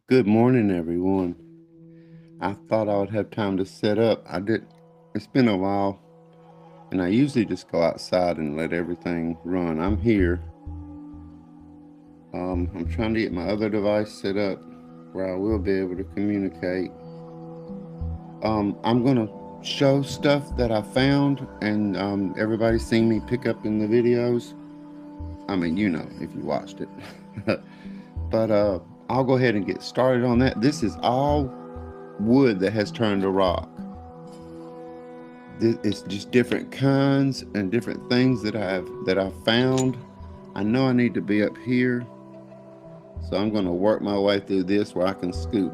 Good morning, everyone. I thought I would have time to set up. I did. It's been a while, and I usually just go outside and let everything run. I'm here. I'm trying to get my other device set up where I will be able to communicate. I'm gonna show stuff that I found, and everybody's seen me pick up in the videos. I mean, if you watched it. But I'll go ahead and get started on that. This is all wood that has turned to rock. It's just different kinds and different things that I've found. I know I need to be up here, so I'm going to work my way through this where I can scoop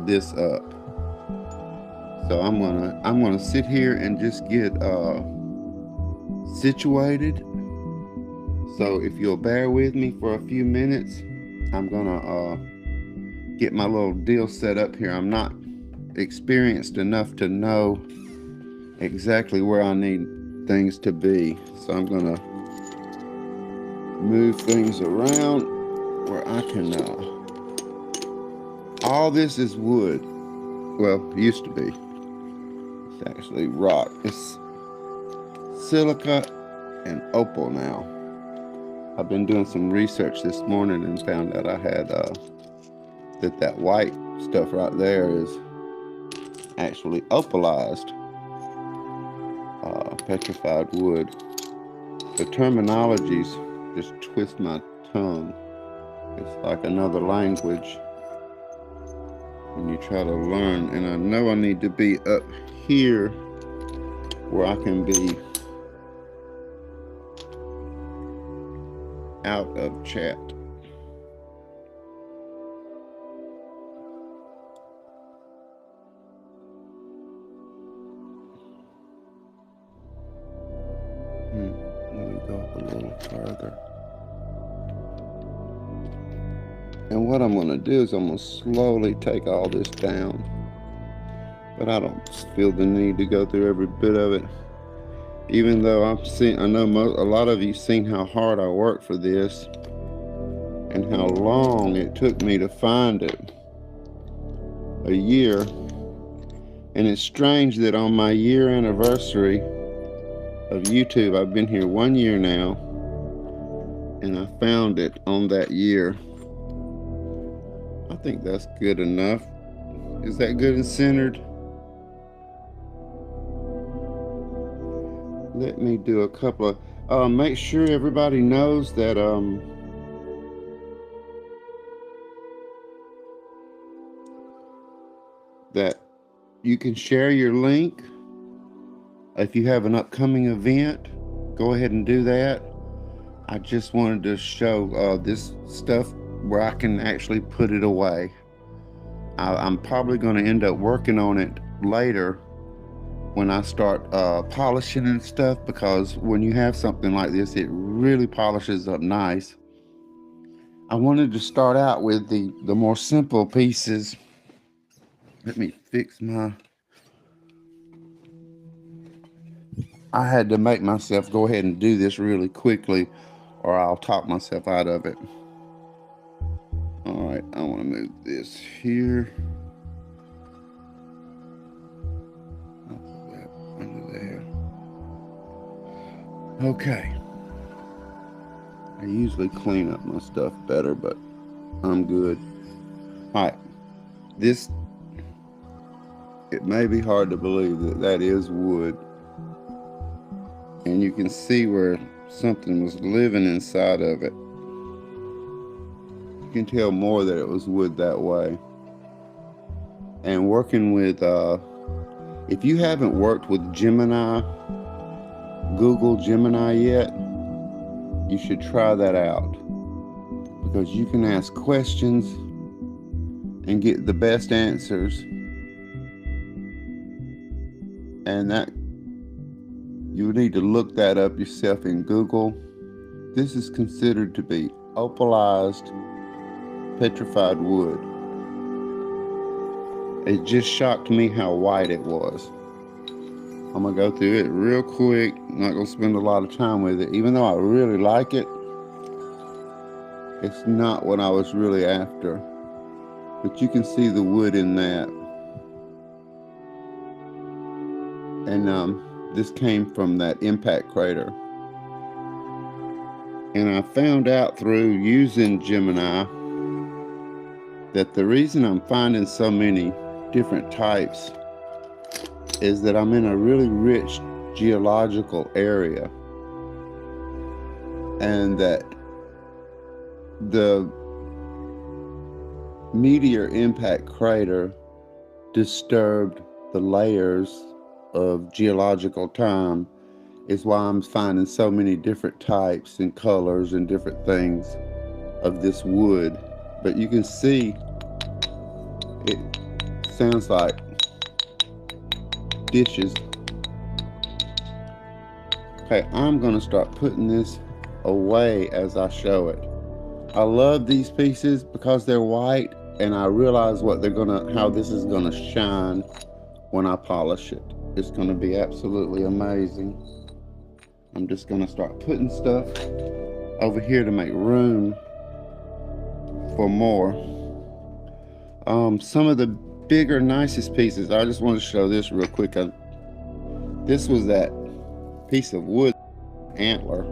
this up. So I'm gonna sit here and just get situated. So if you'll bear with me for a few minutes, I'm gonna get my little deal set up here. I'm not experienced enough to know exactly where I need things to be. So I'm gonna move things around where I can. All this is wood. Well, used to be. It's actually rock. It's silica and opal now. I've been doing some research this morning and found out I had that white stuff right there is actually opalized petrified wood. The terminologies just twist my tongue. It's like another language when you try to learn. And I know I need to be up here where I can be out of chat. Let me go up a little further. And what I'm going to do is I'm going to slowly take all this down. But I don't feel the need to go through every bit of it. Even though I know a lot of you seen how hard I worked for this and how long it took me to find it. A year. And it's strange that on my year anniversary of YouTube, I've been here 1 year now, and I found it on that year. I think that's good enough. Is that good and centered? Let me do a couple of, make sure everybody knows that, that you can share your link. If you have an upcoming event, go ahead and do that. I just wanted to show this stuff where I can actually put it away. I'm probably going to end up working on it later when I start polishing and stuff, because when you have something like this, it really polishes up nice. I wanted to start out with the more simple pieces. Let me fix I had to make myself go ahead and do this really quickly, or I'll talk myself out of it. All right, I want to move this here. I'll put that under there. Okay. I usually clean up my stuff better, but I'm good. All right. It may be hard to believe that is wood. And you can see where something was living inside of it. You can tell more that it was wood that way. And working with, if you haven't worked with Gemini, Google Gemini yet, you should try that out. Because you can ask questions and get the best answers. And that you need to look that up yourself in Google. This is considered to be opalized petrified wood. It just shocked me how white it was. I'm gonna go through it real quick. I'm not gonna spend a lot of time with it. Even though I really like it, it's not what I was really after. but you can see the wood in that. And this came from that impact crater. And I found out through using Gemini that the reason I'm finding so many different types is that I'm in a really rich geological area, and that the meteor impact crater disturbed the layers of geological time is why I'm finding so many different types and colors and different things of this wood. But you can see it sounds like dishes. Okay, I'm gonna start putting this away as I show it. I love these pieces because they're white, and I realize how this is gonna shine when I polish it. It's gonna be absolutely amazing. I'm just gonna start putting stuff over here to make room for more. Some of the bigger, nicest pieces, I just want to show this real quick. This was that piece of wood antler.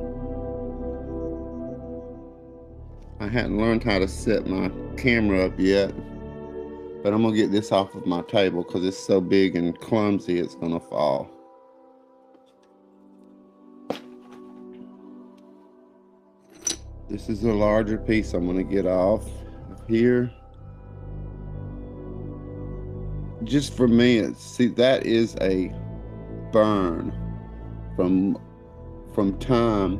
I hadn't learned how to set my camera up yet, but I'm gonna get this off of my table because it's so big and clumsy it's gonna fall. This is a larger piece I'm gonna get off of here. Just for me, see, that is a burn from time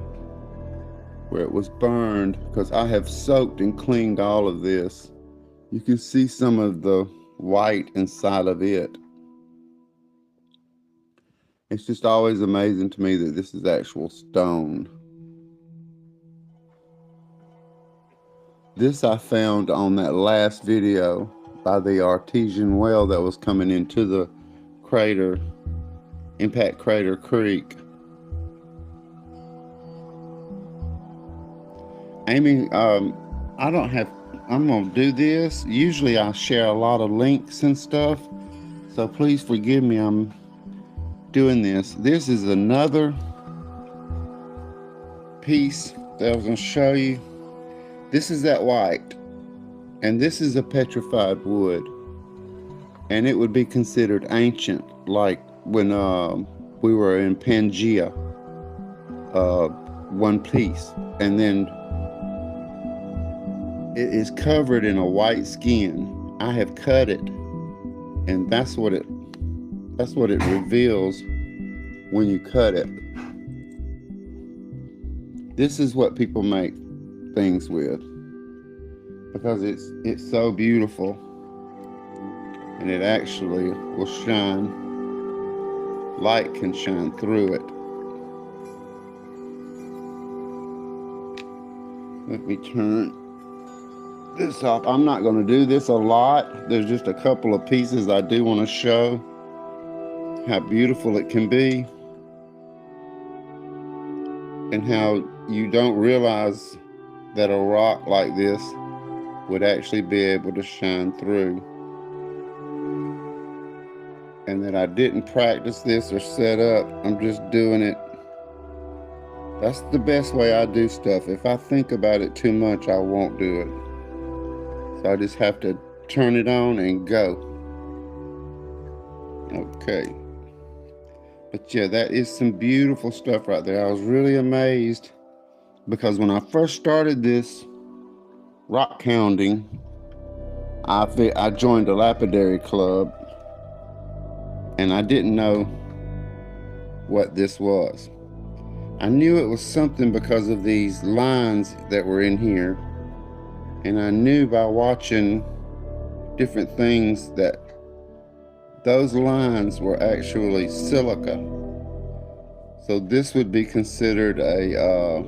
where it was burned, because I have soaked and cleaned all of this. You can see some of the white inside of it. It's just always amazing to me that this is actual stone. This I found on that last video by the artesian well that was coming into the crater, Impact Crater Creek. Amy, I'm gonna do this. Usually I share a lot of links and stuff, so please forgive me, I'm doing this. This is another piece that I was gonna show you. This is that white, and this is a petrified wood, and it would be considered ancient, like when we were in Pangea, one piece, and then it is covered in a white skin. I have cut it, and that's what it reveals when you cut it. This is what people make things with, because it's so beautiful, and it actually will shine. Light can shine through it. Let me turn this off. I'm not going to do this a lot. There's just a couple of pieces I do want to show how beautiful it can be, and how you don't realize that a rock like this would actually be able to shine through, and that I didn't practice this or set up. I'm just doing it. That's the best way I do stuff. If I think about it too much, I won't do it. So I just have to turn it on and go. Okay. But yeah, that is some beautiful stuff right there. I was really amazed, because when I first started this rockhounding, I joined a lapidary club, and I didn't know what this was. I knew it was something because of these lines that were in here, and I knew by watching different things that those lines were actually silica. So this would be considered a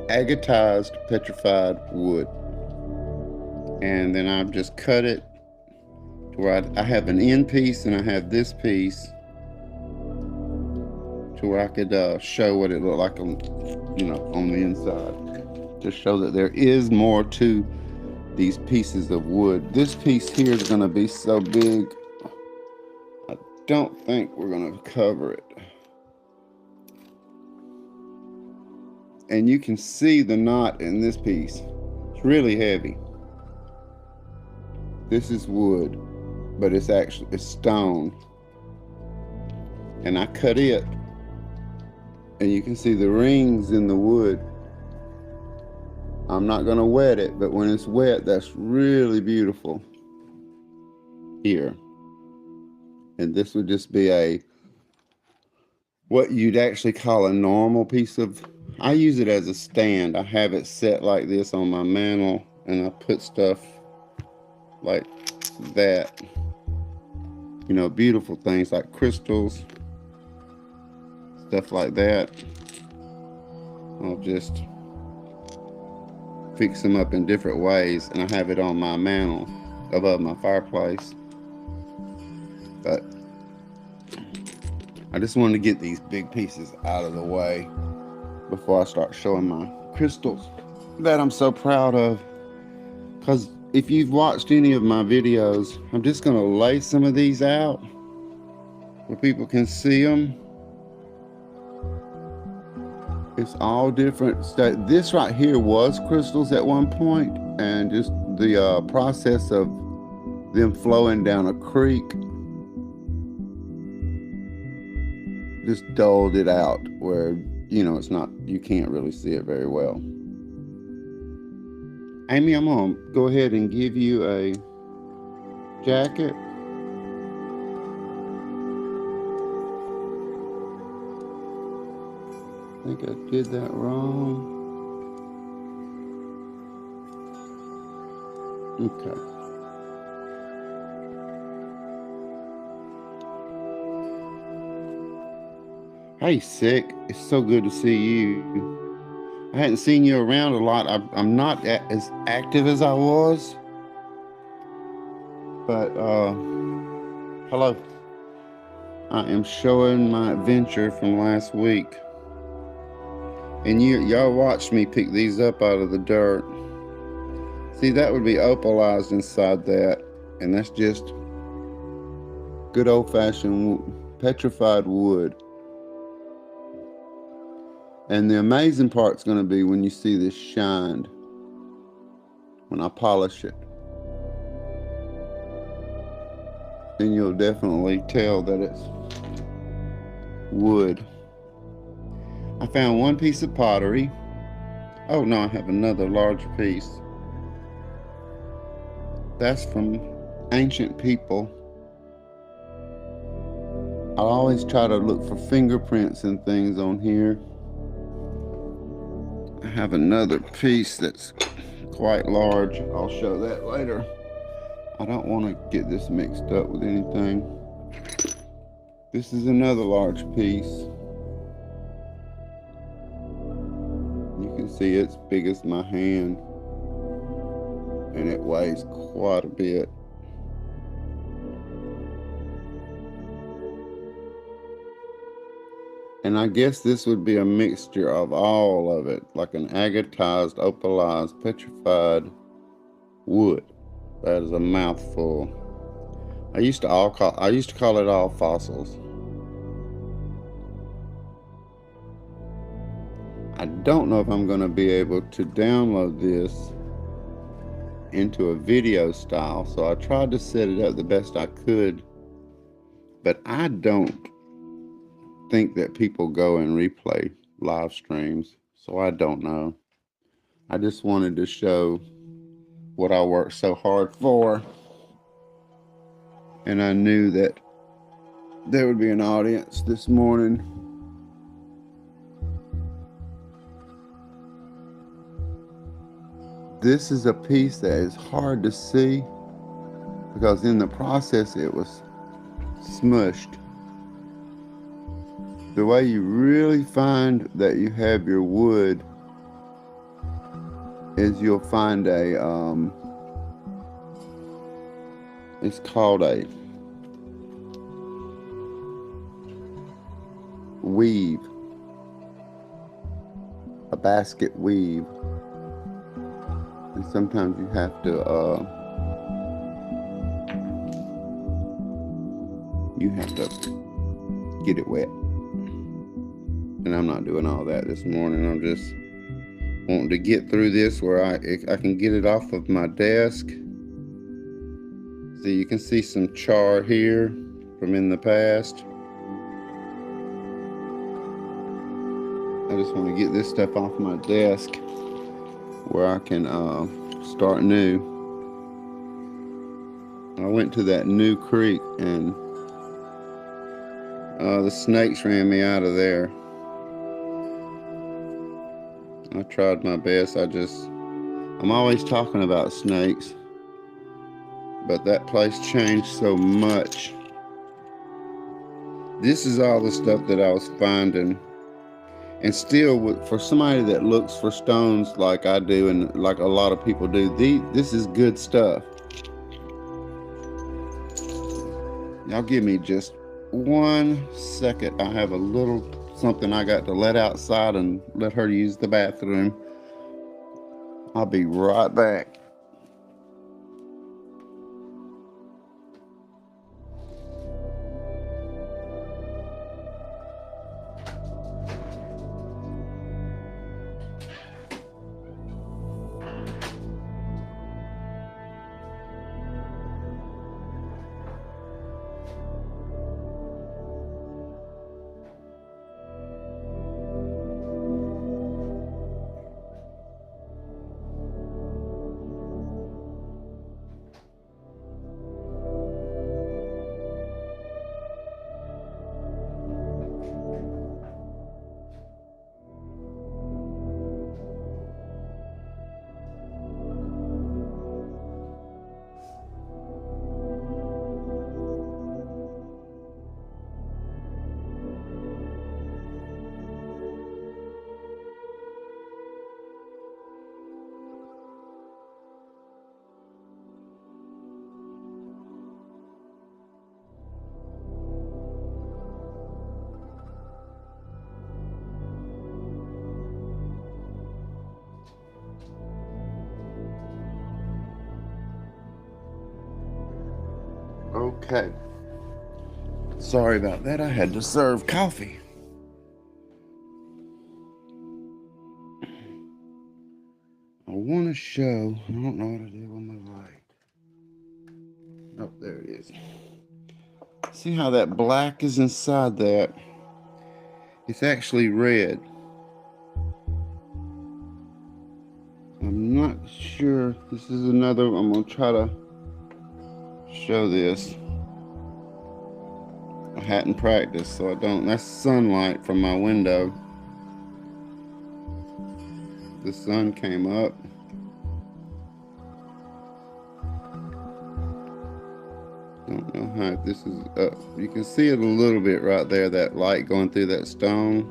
agatized petrified wood. And then I've just cut it to where I have an end piece, and I have this piece to where I could show what it looked like on, on the inside. to show that there is more to these pieces of wood. This piece here is going to be so big, I don't think we're going to cover it. And you can see the knot in this piece. It's really heavy. This is wood, but it's stone. And I cut it, and you can see the rings in the wood. I'm not going to wet it, but when it's wet, that's really beautiful here. And this would just be what you'd actually call a normal piece of, I use it as a stand. I have it set like this on my mantle, and I put stuff like that. You know, beautiful things like crystals, stuff like that. I'll just fix them up in different ways, and I have it on my mantle above my fireplace. But I just wanted to get these big pieces out of the way before I start showing my crystals that I'm so proud of. Because if you've watched any of my videos, I'm just going to lay some of these out where people can see them. It's all different stuff. This right here was crystals at one point, and just the process of them flowing down a creek just dulled it out where, you know, it's not, you can't really see it very well. Amy, I'm gonna go ahead and give you a jacket. I think I did that wrong. Okay. Hey, Sick. It's so good to see you. I hadn't seen you around a lot. I'm not as active as I was. But, hello. I am showing my adventure from last week. And y'all watched me pick these up out of the dirt. See, that would be opalized inside that. And that's just good old-fashioned petrified wood. And the amazing part's going to be when you see this shined, when I polish it. Then you'll definitely tell that it's wood. I found one piece of pottery. Oh no, I have another larger piece. That's from ancient people. I always try to look for fingerprints and things on here. I have another piece that's quite large. I'll show that later. I don't want to get this mixed up with anything. This is another large piece. You can see it's big as my hand, and it weighs quite a bit. And I guess this would be a mixture of all of it, like an agatized, opalized, petrified wood. That is a mouthful. I used to call it all fossils. I don't know if I'm going to be able to download this into a video style, so I tried to set it up the best I could, but I don't think that people go and replay live streams, so I don't know. I just wanted to show what I worked so hard for, and I knew that there would be an audience this morning. This is a piece that is hard to see because in the process it was smushed. The way you really find that you have your wood is you'll find it's called a weave, a basket weave. sometimes you have to get it wet. And I'm not doing all that this morning. I'm just wanting to get through this where I can get it off of my desk. So you can see some char here from in the past. I just want to get this stuff off my desk where I can start new. I went to that new creek and the snakes ran me out of there. I tried my best. I'm always talking about snakes, but that place changed so much. This is all the stuff that I was finding. And still, for somebody that looks for stones like I do and like a lot of people do, this is good stuff. Y'all give me just 1 second. I have a little something I got to let outside and let her use the bathroom. I'll be right back. Okay. Sorry about that. I had to serve coffee. I want to show, I don't know what to do on my light. Oh, there it is. See how that black is inside that? It's actually red. I'm not sure. This is another, I'm going to try to show this. I hadn't practiced, so I don't. That's sunlight from my window. The sun came up. Don't know how this is up. You can see it a little bit right there, that light going through that stone.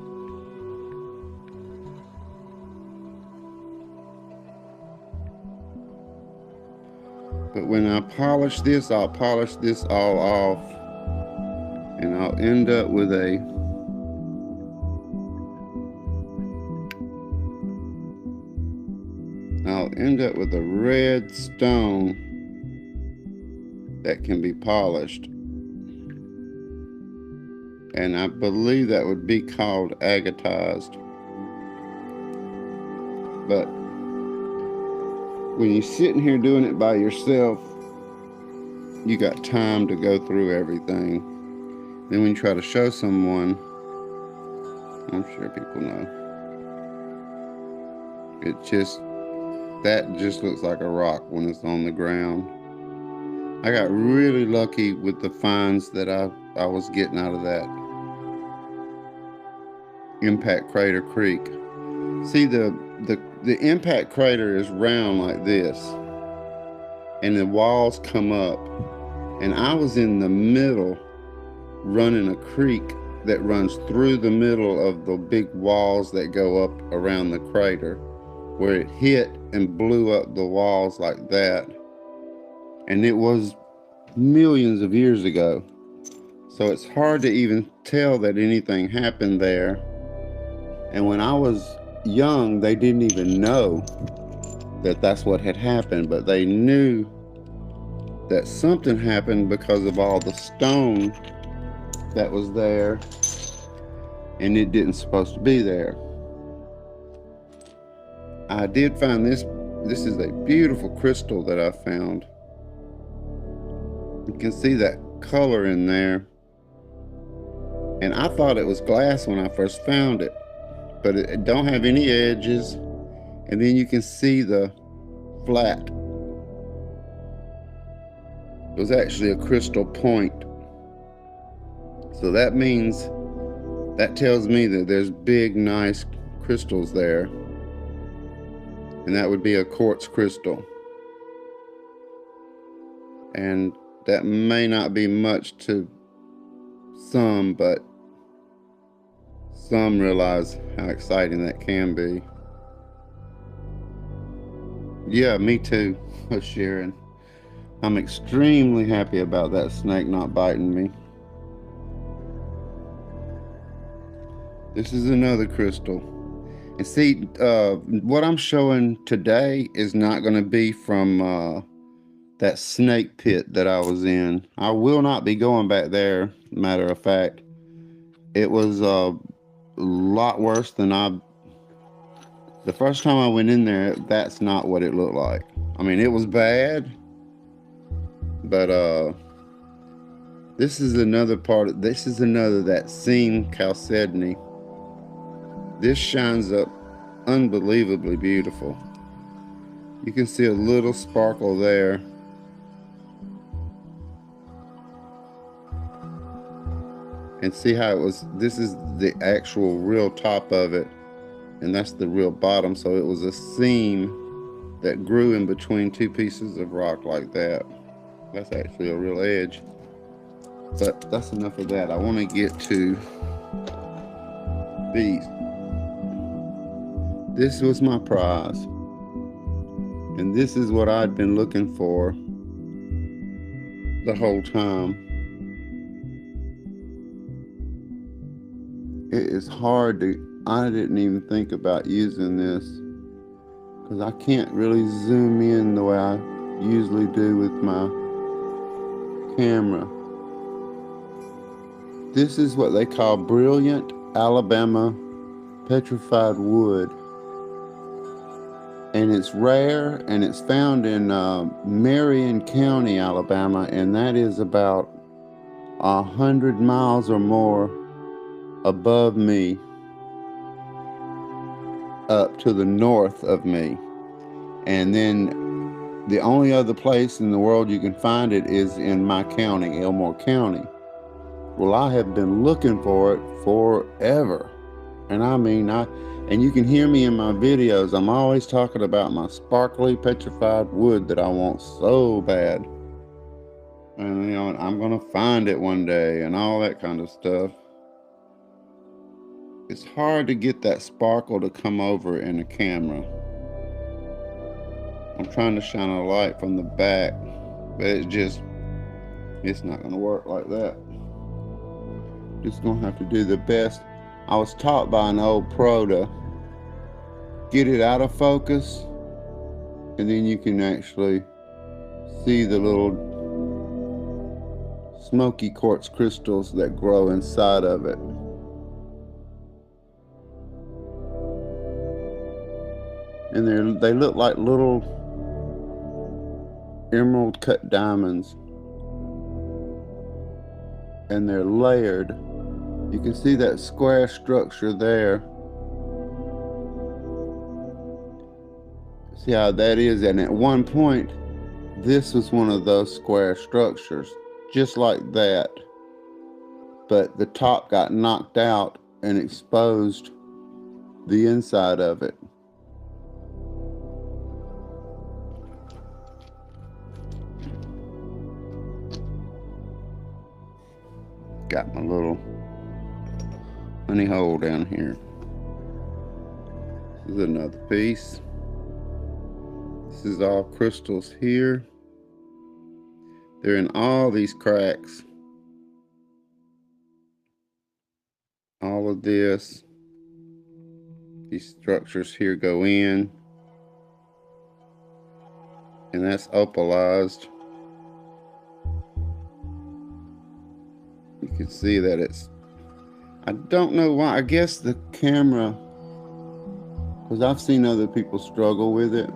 But when I polish this, I'll polish this all off. And I'll end up with a red stone that can be polished. And I believe that would be called agatized. But when you're sitting here doing it by yourself, you got time to go through everything. Then when you try to show someone, I'm sure people know, that just looks like a rock when it's on the ground. I got really lucky with the finds that I was getting out of that impact crater creek. See, the impact crater is round like this, and the walls come up, and I was in the middle running a creek that runs through the middle of the big walls that go up around the crater, where it hit and blew up the walls like that. And it was millions of years ago, so it's hard to even tell that anything happened there. And when I was young, they didn't even know that that's what had happened, but they knew that something happened because of all the stone that was there, and it didn't supposed to be there. I did find this. This is a beautiful crystal that I found. You can see that color in there. And I thought it was glass when I first found it, but it don't have any edges. And then you can see the flat. It was actually a crystal point. So that means, that tells me that there's big, nice crystals there. And that would be a quartz crystal. And that may not be much to some, but some realize how exciting that can be. Yeah, me too, Sharon. I'm extremely happy about that snake not biting me. This is another crystal. And see, what I'm showing today is not going to be from that snake pit that I was in. I will not be going back there, matter of fact. It was a lot worse than the first time I went in there, that's not what it looked like. I mean, it was bad, but this is another that seam chalcedony. This shines up unbelievably beautiful. You can see a little sparkle there. And see how it was, this is the actual real top of it, and that's the real bottom. So it was a seam that grew in between two pieces of rock like that. That's actually a real edge. But that's enough of that. I want to get to these. This was my prize. And this is what I'd been looking for the whole time. It is hard to, I didn't even think about using this because I can't really zoom in the way I usually do with my camera. This is what they call brilliant Alabama petrified wood. And it's rare, and it's found in Marion County, Alabama, and that is about 100 miles or more above me, up to the north of me. And then the only other place in the world you can find it is in my county, Elmore County. Well, I have been looking for it forever. And I mean, and you can hear me in my videos, I'm always talking about my sparkly petrified wood that I want so bad. And you know, I'm gonna find it one day and all that kind of stuff. It's hard to get that sparkle to come over in a camera. I'm trying to shine a light from the back, but it's not gonna work like that. Just gonna have to do the best. I was taught by an old pro to get it out of focus, and then you can actually see the little smoky quartz crystals that grow inside of it. And they look like little emerald cut diamonds, and they're layered. You can see that square structure there. See how that is? And at one point, this was one of those square structures, just like that. But the top got knocked out and exposed the inside of it. Got my little honey hole down here. This is another piece. This is all crystals here. They're in all these cracks. All of this. These structures here go in. and that's opalized. You can see that it's, I don't know why, I guess the camera, because I've seen other people struggle with it,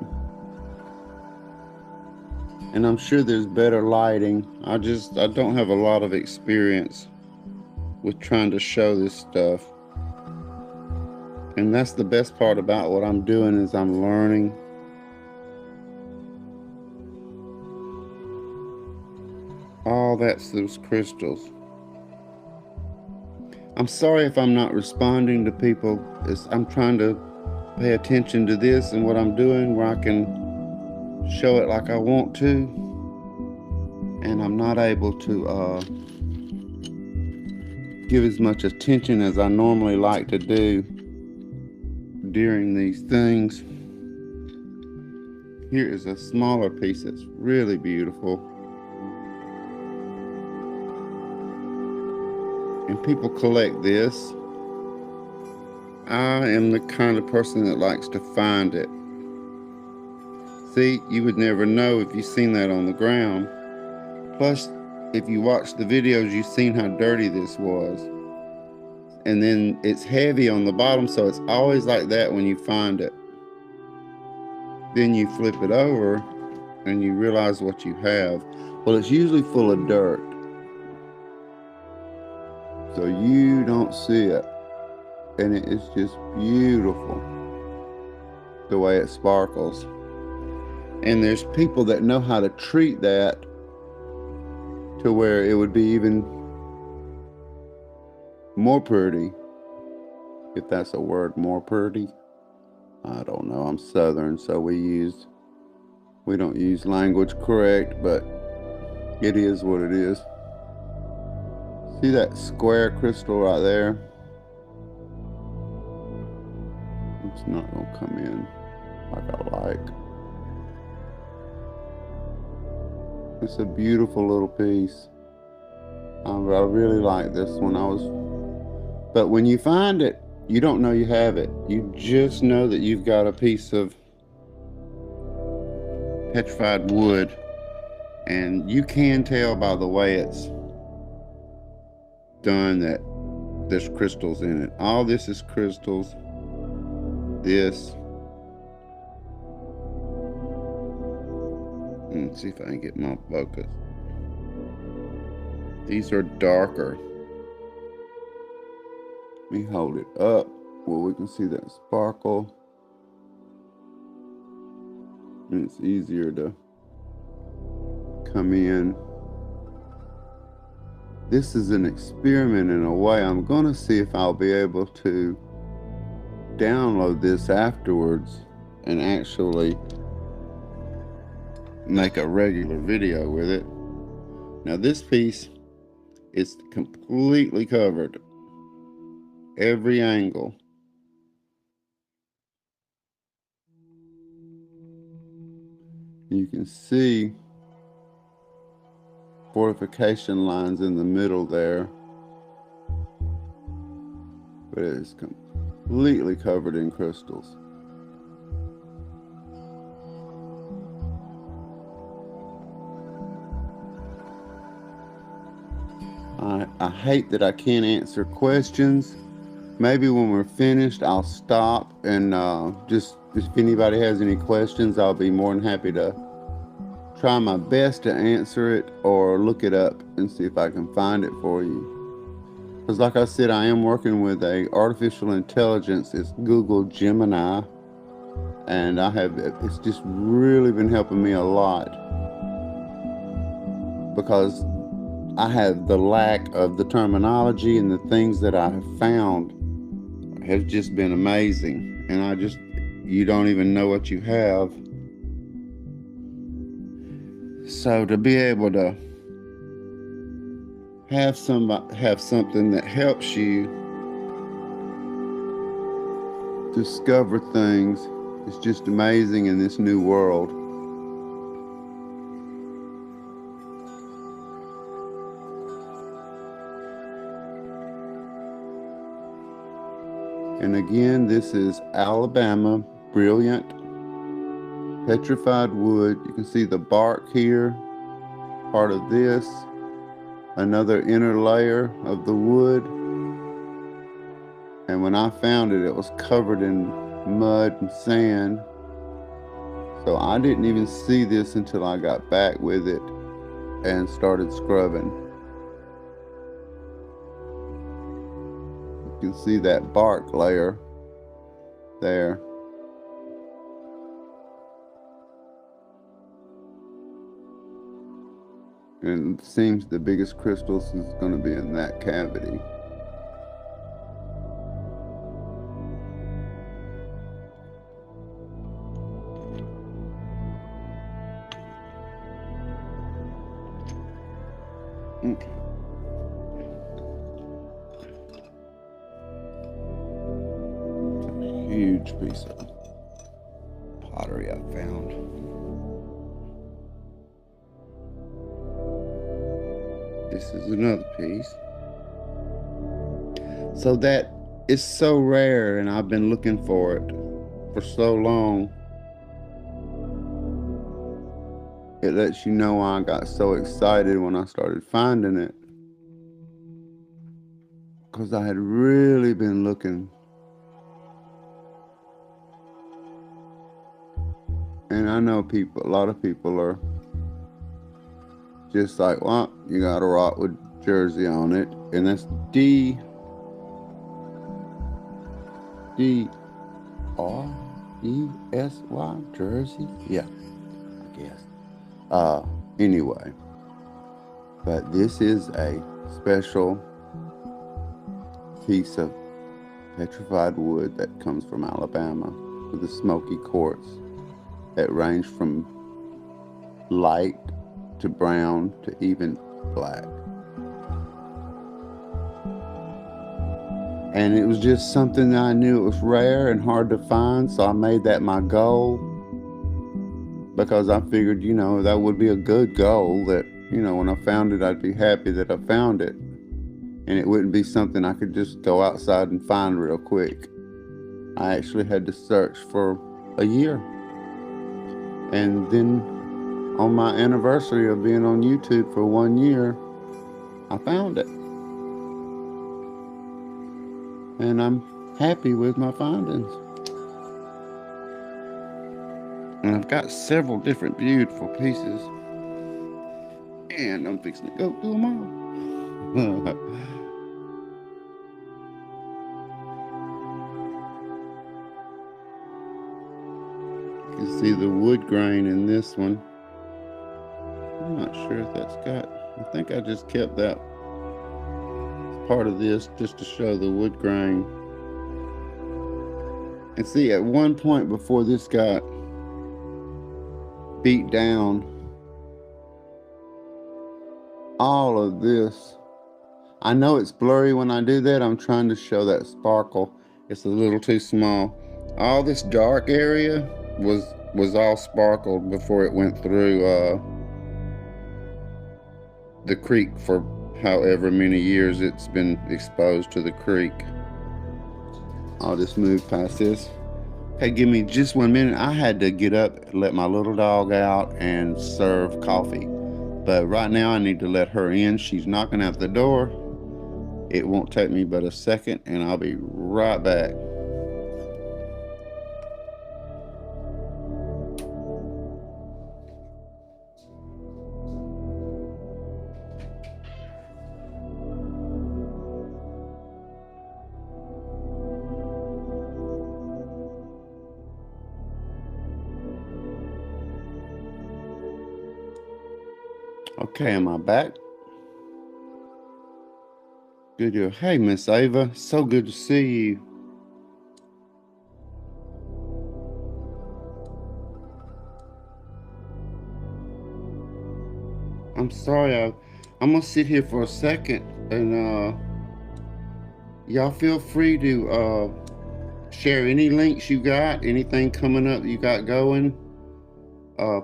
and I'm sure there's better lighting. I don't have a lot of experience with trying to show this stuff. And that's the best part about what I'm doing, is I'm learning. Oh, that's those crystals. I'm sorry if I'm not responding to people. I'm trying to pay attention to this and what I'm doing, where I can show it like I want to. And I'm not able to give as much attention as I normally like to do during these things. Here is a smaller piece that's really beautiful. And people collect this. I am the kind of person that likes to find it. See, you would never know if you've seen that on the ground. Plus, if you watch the videos, you've seen how dirty this was. And then it's heavy on the bottom, so it's always like that when you find it. Then you flip it over and you realize what you have. Well, it's usually full of dirt, so you don't see it. And it is just beautiful the way it sparkles. And there's people that know how to treat that to where it would be even more pretty, if that's a word, more pretty. I don't know, I'm Southern, so we don't use language correct, but it is what it is. See that square crystal right there? It's not gonna come in like I like. It's a beautiful little piece. I really like this one. But when you find it, you don't know you have it. You just know that you've got a piece of petrified wood, and you can tell by the way it's done that there's crystals in it. All this is crystals. This. Let's see if I can get my focus. These are darker. Let me hold it up where we can see that sparkle. And it's easier to come in. This is an experiment in a way. I'm gonna see if I'll be able to download this afterwards and actually make a regular video with it. Now this piece is completely covered, every angle. You can see fortification lines in the middle there, but it is completely covered in crystals. I hate that I can't answer questions. Maybe when we're finished, I'll stop and just, if anybody has any questions, I'll be more than happy to try my best to answer it or look it up and see if I can find it for you. Because like I said, I am working with a artificial intelligence. It's Google Gemini, and it's just really been helping me a lot, because I have the lack of the terminology, and the things that I have found have just been amazing. And you don't even know what you have. So to be able to have something that helps you discover things is just amazing in this new world. And again, this is Alabama Brilliant petrified wood. You can see the bark here, part of this, another inner layer of the wood. And when I found it, it was covered in mud and sand. So I didn't even see this until I got back with it and started scrubbing. You can see that bark layer there. And it seems the biggest crystals is going to be in that cavity. Okay. Huge piece of pottery I found. This is another piece. So that is so rare, and I've been looking for it for so long. It lets you know why I got so excited when I started finding it, because I had really been looking. And I know people, a lot of people are just like, well, you got a Rockwood jersey on it, and that's D-R-E-S-Y, jersey? Yeah, I guess. Anyway, but this is a special piece of petrified wood that comes from Alabama with the smoky quartz that range from light to brown to even black. And it was just something that I knew it was rare and hard to find, so I made that my goal, because I figured, you know, that would be a good goal, that, you know, when I found it, I'd be happy that I found it. And it wouldn't be something I could just go outside and find real quick. I actually had to search for a year. And then on my anniversary of being on YouTube for 1 year, I found it. And I'm happy with my findings. And I've got several different beautiful pieces, and I'm fixing to go through them all. You can see the wood grain in this one. I'm not sure if that's got, I think I just kept that part of this just to show the wood grain. And see, at one point before this got beat down, all of this, I know it's blurry when I do that. I'm trying to show that sparkle. It's a little too small. All this dark area was all sparkled before it went through the creek for however many years it's been exposed to the creek. I'll just move past this. Hey, give me just 1 minute. I had to get up, let my little dog out, and serve coffee. But right now I need to let her in. She's knocking at the door. It won't take me but a second, and I'll be right back. Okay, am I back? Good deal. Hey, Miss Ava, so good to see you. I'm sorry, I'm gonna sit here for a second, and y'all feel free to share any links you got, anything coming up you got going.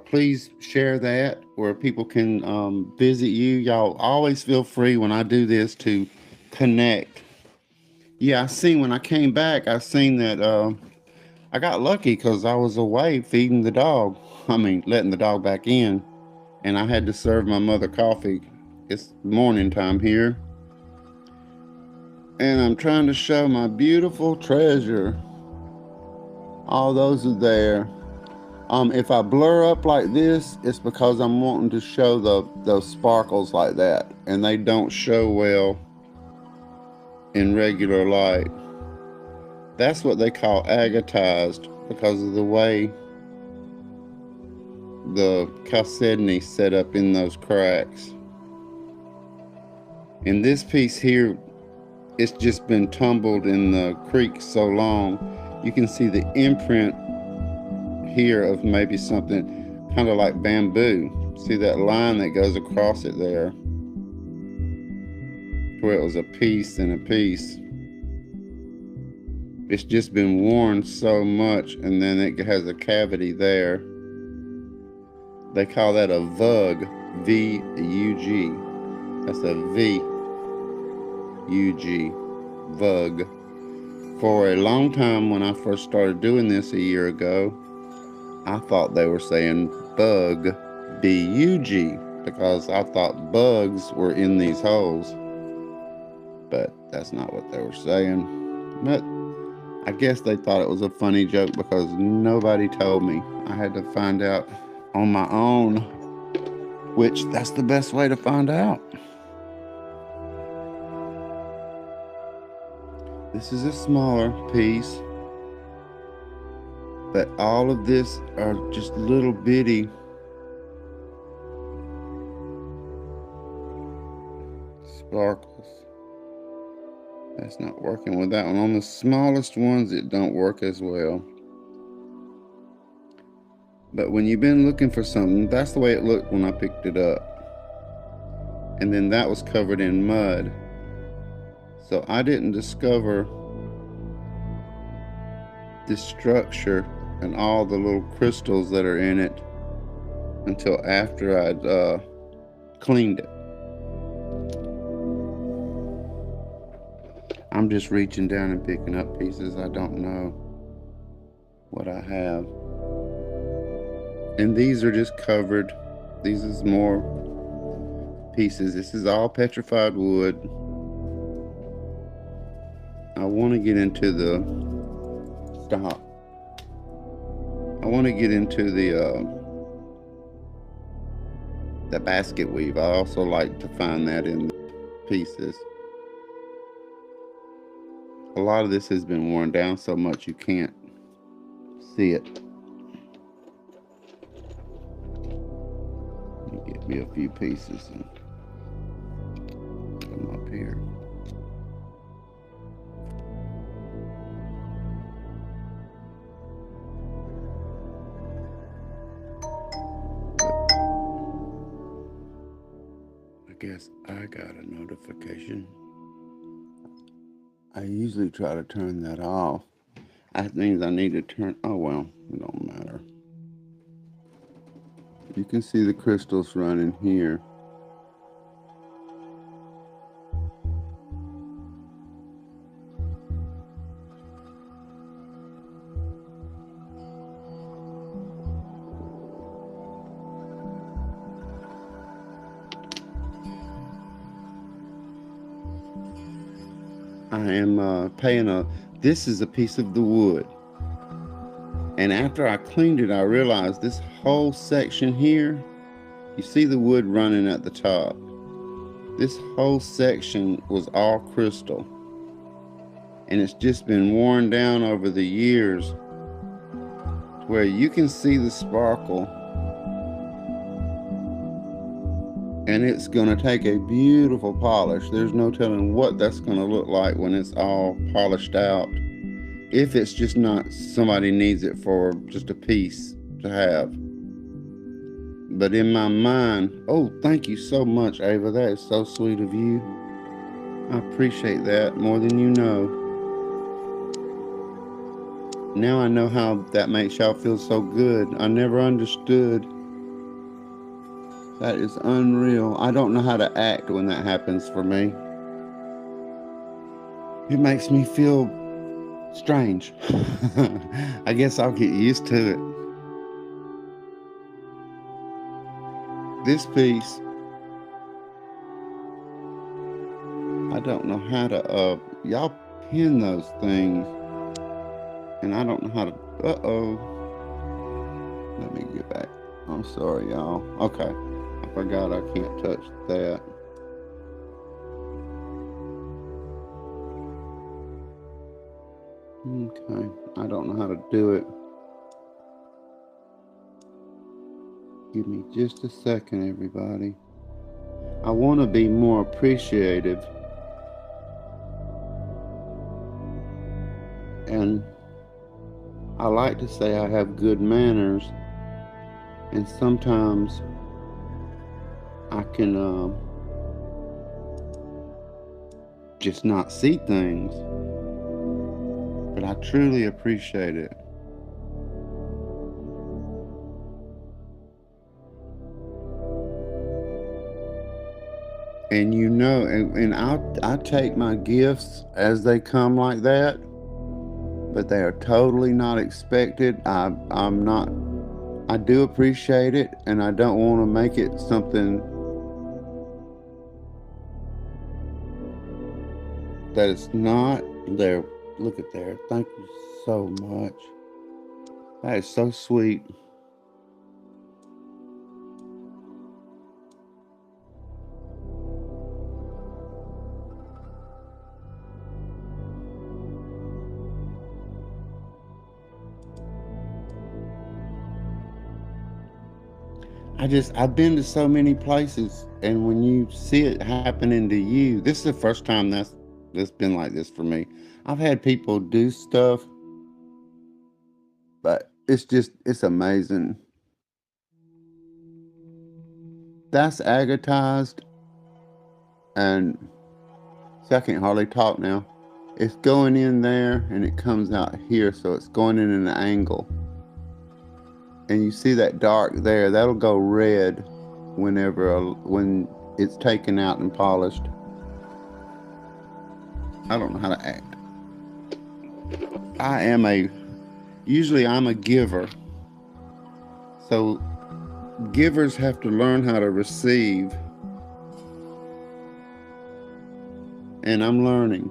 Please share that where people can visit you. Y'all always feel free when I do this to connect. Yeah, I seen when I came back, I seen that I got lucky because I was away feeding the dog. I mean, letting the dog back in. And I had to serve my mother coffee. It's morning time here. And I'm trying to show my beautiful treasure. All those are there. If I blur up like this, it's because I'm wanting to show those sparkles like that. And they don't show well in regular light. That's what they call agatized because of the way the chalcedony set up in those cracks. In this piece here, it's just been tumbled in the creek so long, you can see the imprint here of maybe something kind of like bamboo. See that line that goes across it there, where it was a piece and a piece. It's just been worn so much, and then it has a cavity there. They call that a vug, V-U-G. That's a V-U-G, vug. For a long time, when I first started doing this a year ago, I thought they were saying bug, B-U-G, because I thought bugs were in these holes. But that's not what they were saying. But I guess they thought it was a funny joke because nobody told me. I had to find out on my own, which that's the best way to find out. This is a smaller piece, but all of this are just little bitty sparkles. That's not working with that one. On the smallest ones, it don't work as well. But when you've been looking for something, that's the way it looked when I picked it up. And then that was covered in mud. So I didn't discover this structure and all the little crystals that are in it until after I'd cleaned it. I'm just reaching down and picking up pieces. I don't know what I have. And these are just covered. These is more pieces. This is all petrified wood. I want to get into the I want to get into the basket weave. I also like to find that in pieces. A lot of this has been worn down so much you can't see it. Let me get me a few pieces and come up here. I guess I got a notification. I usually try to turn that off. That means I need to turn, oh well, it don't matter. You can see the crystals running here. I am paying this is a piece of the wood. And after I cleaned it, I realized this whole section here, you see the wood running at the top. This whole section was all crystal. And it's just been worn down over the years to where you can see the sparkle. And it's going to take a beautiful polish. There's no telling what that's going to look like when it's all polished out. If it's just not, somebody needs it for just a piece to have. But in my mind, oh, thank you so much, Ava. That is so sweet of you. I appreciate that more than you know. Now I know how that makes y'all feel so good. I never understood. That is unreal. I don't know how to act when that happens for me. It makes me feel Strange. I guess I'll get used to it. This piece, I don't know how to, y'all pin those things, and I don't know how to, let me get back. I'm sorry, y'all. Okay, I forgot I can't touch that. Okay, I don't know how to do it. Give me just a second, everybody. I want to be more appreciative. And I like to say I have good manners. And sometimes I can just not see things. But I truly appreciate it. And you know, and I take my gifts as they come like that, but they are totally not expected. I'm not, I do appreciate it, and I don't want to make it something that it's not there. Look at there. Thank you so much. That is so sweet. I've been to so many places, and when you see it happening to you, this is the first time that's been like this for me. I've had people do stuff, but it's amazing. That's agatized, and see, I can't hardly talk now. It's going in there, and it comes out here, so it's going in an angle. And you see that dark there, that'll go red when it's taken out and polished. I don't know how to act. Usually I'm a giver. So givers have to learn how to receive. And I'm learning.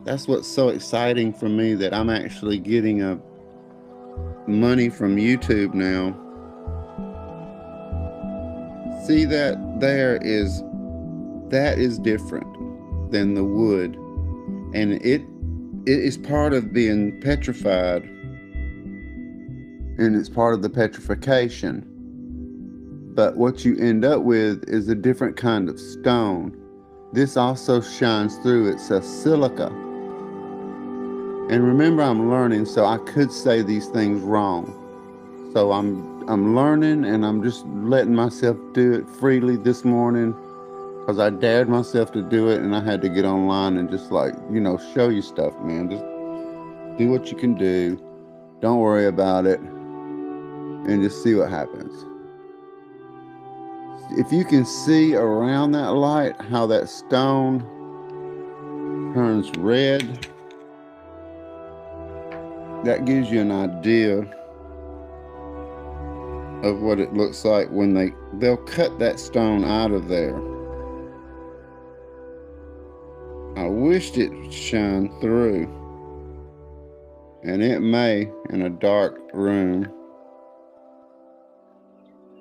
That's what's so exciting for me, that I'm actually getting money from YouTube now. See that is different than the wood, and it is part of being petrified, and it's part of the petrification. But what you end up with is a different kind of stone. This also shines through. It's a silica. And remember, I'm learning, so I could say these things wrong. So I'm learning, and I'm just letting myself do it freely this morning, because I dared myself to do it, and I had to get online and just show you stuff, man. Just do what you can do. Don't worry about it, and just see what happens. If you can see around that light how that stone turns red, that gives you an idea of what it looks like when they'll cut that stone out of there. I wished it shined through, and it may in a dark room,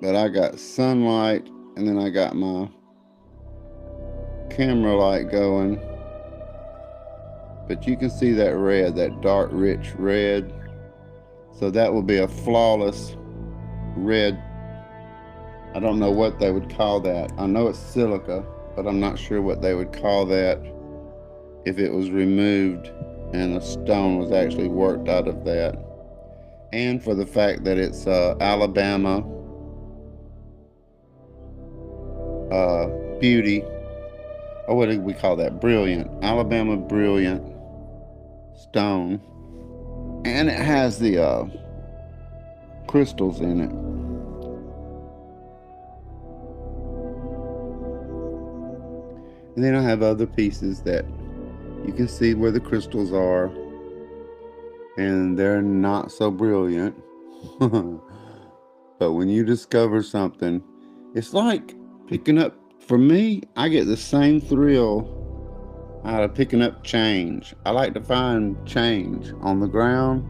but I got sunlight, and then I got my camera light going. But you can see that red, that dark, rich red. So that will be a flawless red. I don't know what they would call that. I know it's silica, but I'm not sure what they would call that if it was removed and a stone was actually worked out of that. And for the fact that it's Alabama beauty, or what do we call that? Brilliant. Alabama brilliant stone. And it has the crystals in it. And then I have other pieces that You can see where the crystals are, and they're not so brilliant. But when you discover something, it's like picking up, for me, I get the same thrill out of picking up change. I like to find change on the ground,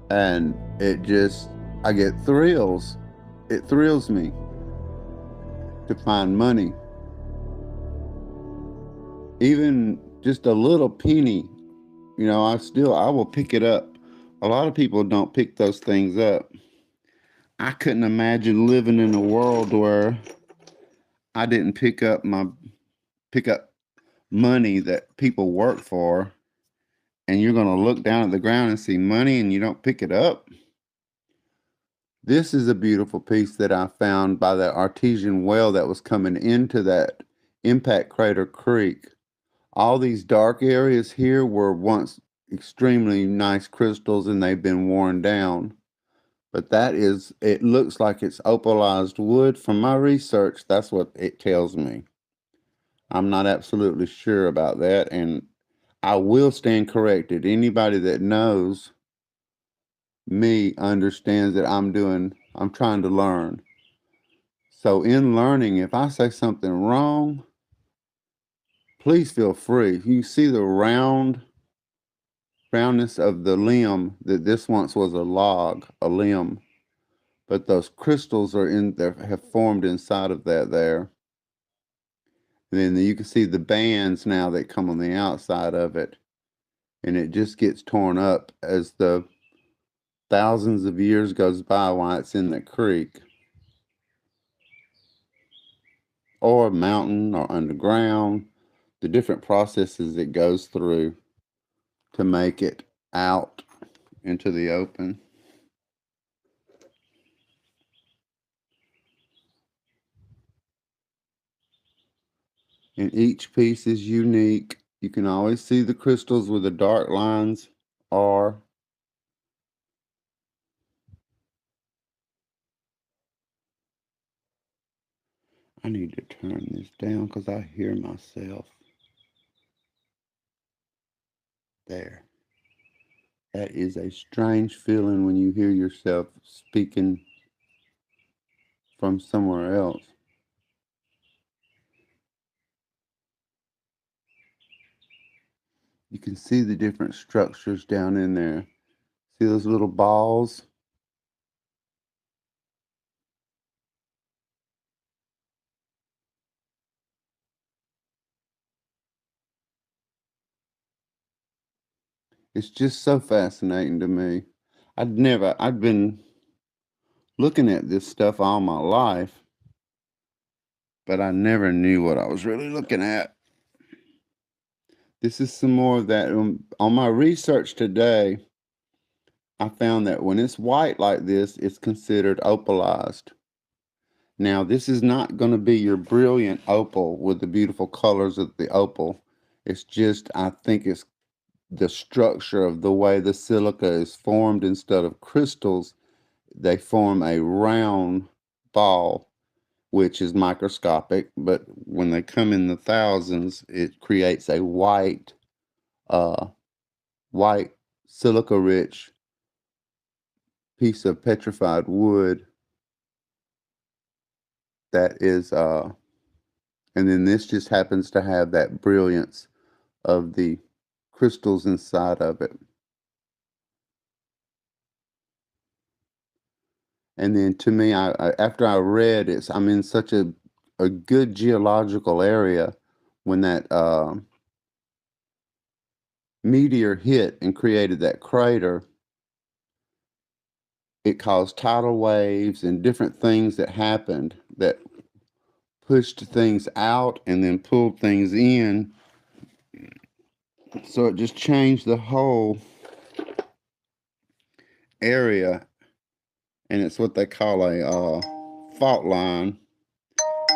and I get thrills. It thrills me to find money. Even just a little penny, I will pick it up. A lot of people don't pick those things up. I couldn't imagine living in a world where I didn't pick up money that people work for, and you're going to look down at the ground and see money and you don't pick it up. This is a beautiful piece that I found by that artesian well that was coming into that impact crater creek. All these dark areas here were once extremely nice crystals and they've been worn down. But it looks like it's opalized wood. From my research, that's what it tells me. I'm not absolutely sure about that, and I will stand corrected. Anybody that knows me understands that I'm trying to learn. So in learning, if I say something wrong, please feel free. You see the roundness of the limb, that this once was a limb, but those crystals are in there, have formed inside of that there. And then you can see the bands now that come on the outside of it, and it just gets torn up as the thousands of years goes by while it's in the creek or mountain or underground, the different processes it goes through to make it out into the open. And each piece is unique. You can always see the crystals where the dark lines are. I need to turn this down because I hear myself. There. That is a strange feeling when you hear yourself speaking from somewhere else. You can see the different structures down in there. See those little balls? It's just so fascinating to me. I'd been looking at this stuff all my life, but I never knew what I was really looking at. This is some more of that. On my research today, I found that when it's white like this, it's considered opalized. Now, this is not going to be your brilliant opal with the beautiful colors of the opal. It's just, I think it's the structure of the way the silica is formed. Instead of crystals, they form a round ball, which is microscopic, but when they come in the thousands, it creates a uh, white silica rich piece of petrified wood that is, and then this just happens to have that brilliance of the crystals inside of it. And then to me, after I read it, I'm in such a good geological area. When that meteor hit and created that crater, it caused tidal waves and different things that happened that pushed things out and then pulled things in. So it just changed the whole area, and it's what they call a fault line.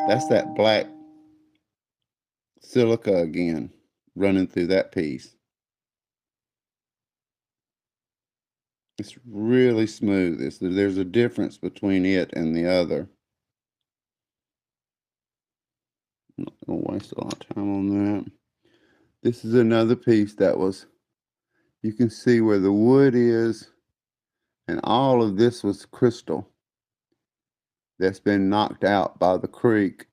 That's that black silica again running through that piece. It's really smooth. There's a difference between it and the other. I'm not gonna waste a lot of time on that. This is another piece that was, you can see where the wood is, and all of this was crystal that's been knocked out by the creek.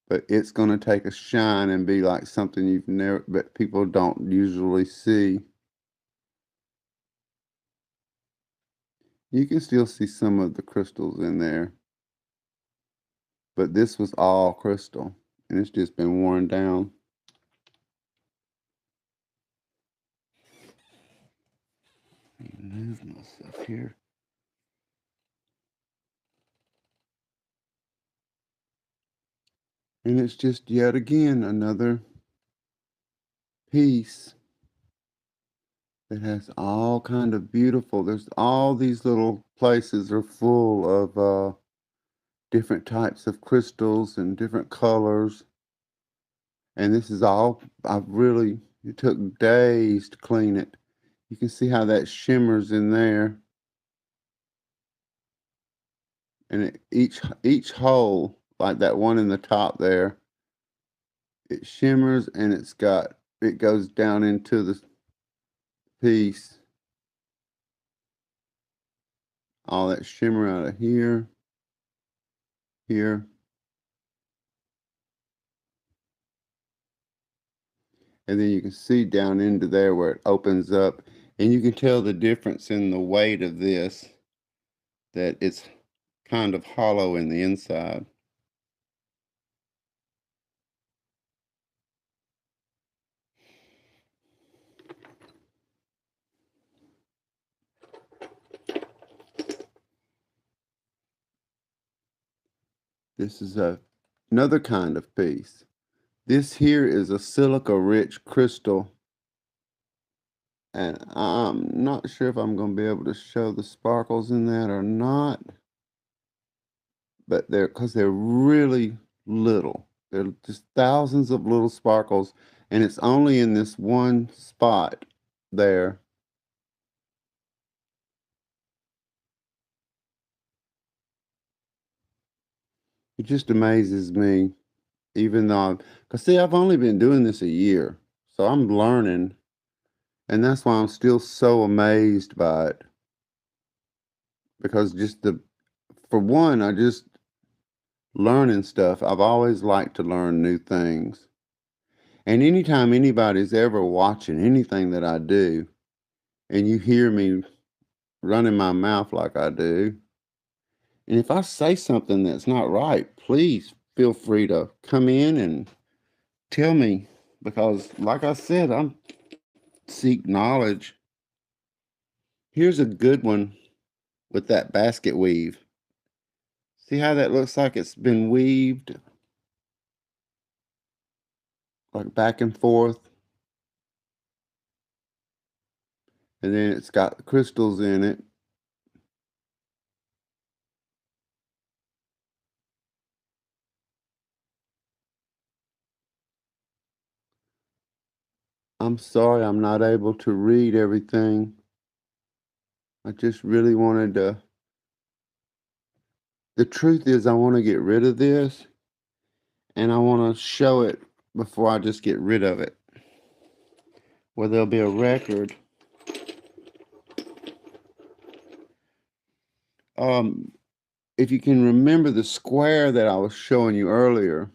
But it's going to take a shine and be like something you've never, but people don't usually see. You can still see some of the crystals in there, but this was all crystal, and it's just been worn down. Move myself here. And it's just yet again another piece that has all kind of beautiful, there's all these little places are full of different types of crystals and different colors. And this is all, it took days to clean it. You can see how that shimmers in there. And each hole, like that one in the top there, it shimmers and it goes down into the piece. All that shimmer out of here, here. And then you can see down into there where it opens up. And you can tell the difference in the weight of this, that it's kind of hollow in the inside. This is another kind of piece. This here is a silica-rich crystal. And I'm not sure if I'm going to be able to show the sparkles in that or not. But because they're really little. They're just thousands of little sparkles. And it's only in this one spot there. It just amazes me, even though, because see, I've only been doing this a year. So I'm learning. And that's why I'm still so amazed by it. Because for one, I just learning stuff. I've always liked to learn new things. And anytime anybody's ever watching anything that I do, and you hear me running my mouth like I do, and if I say something that's not right, please feel free to come in and tell me. Because, like I said, I'm seek knowledge. Here's a good one with that basket weave. See how that looks like it's been weaved? Like back and forth. And then it's got crystals in it. I'm sorry I'm not able to read everything. I just really wanted to. The truth is, I want to get rid of this, and I want to show it before I just get rid of it, where there'll be a record. If you can remember the square that I was showing you earlier,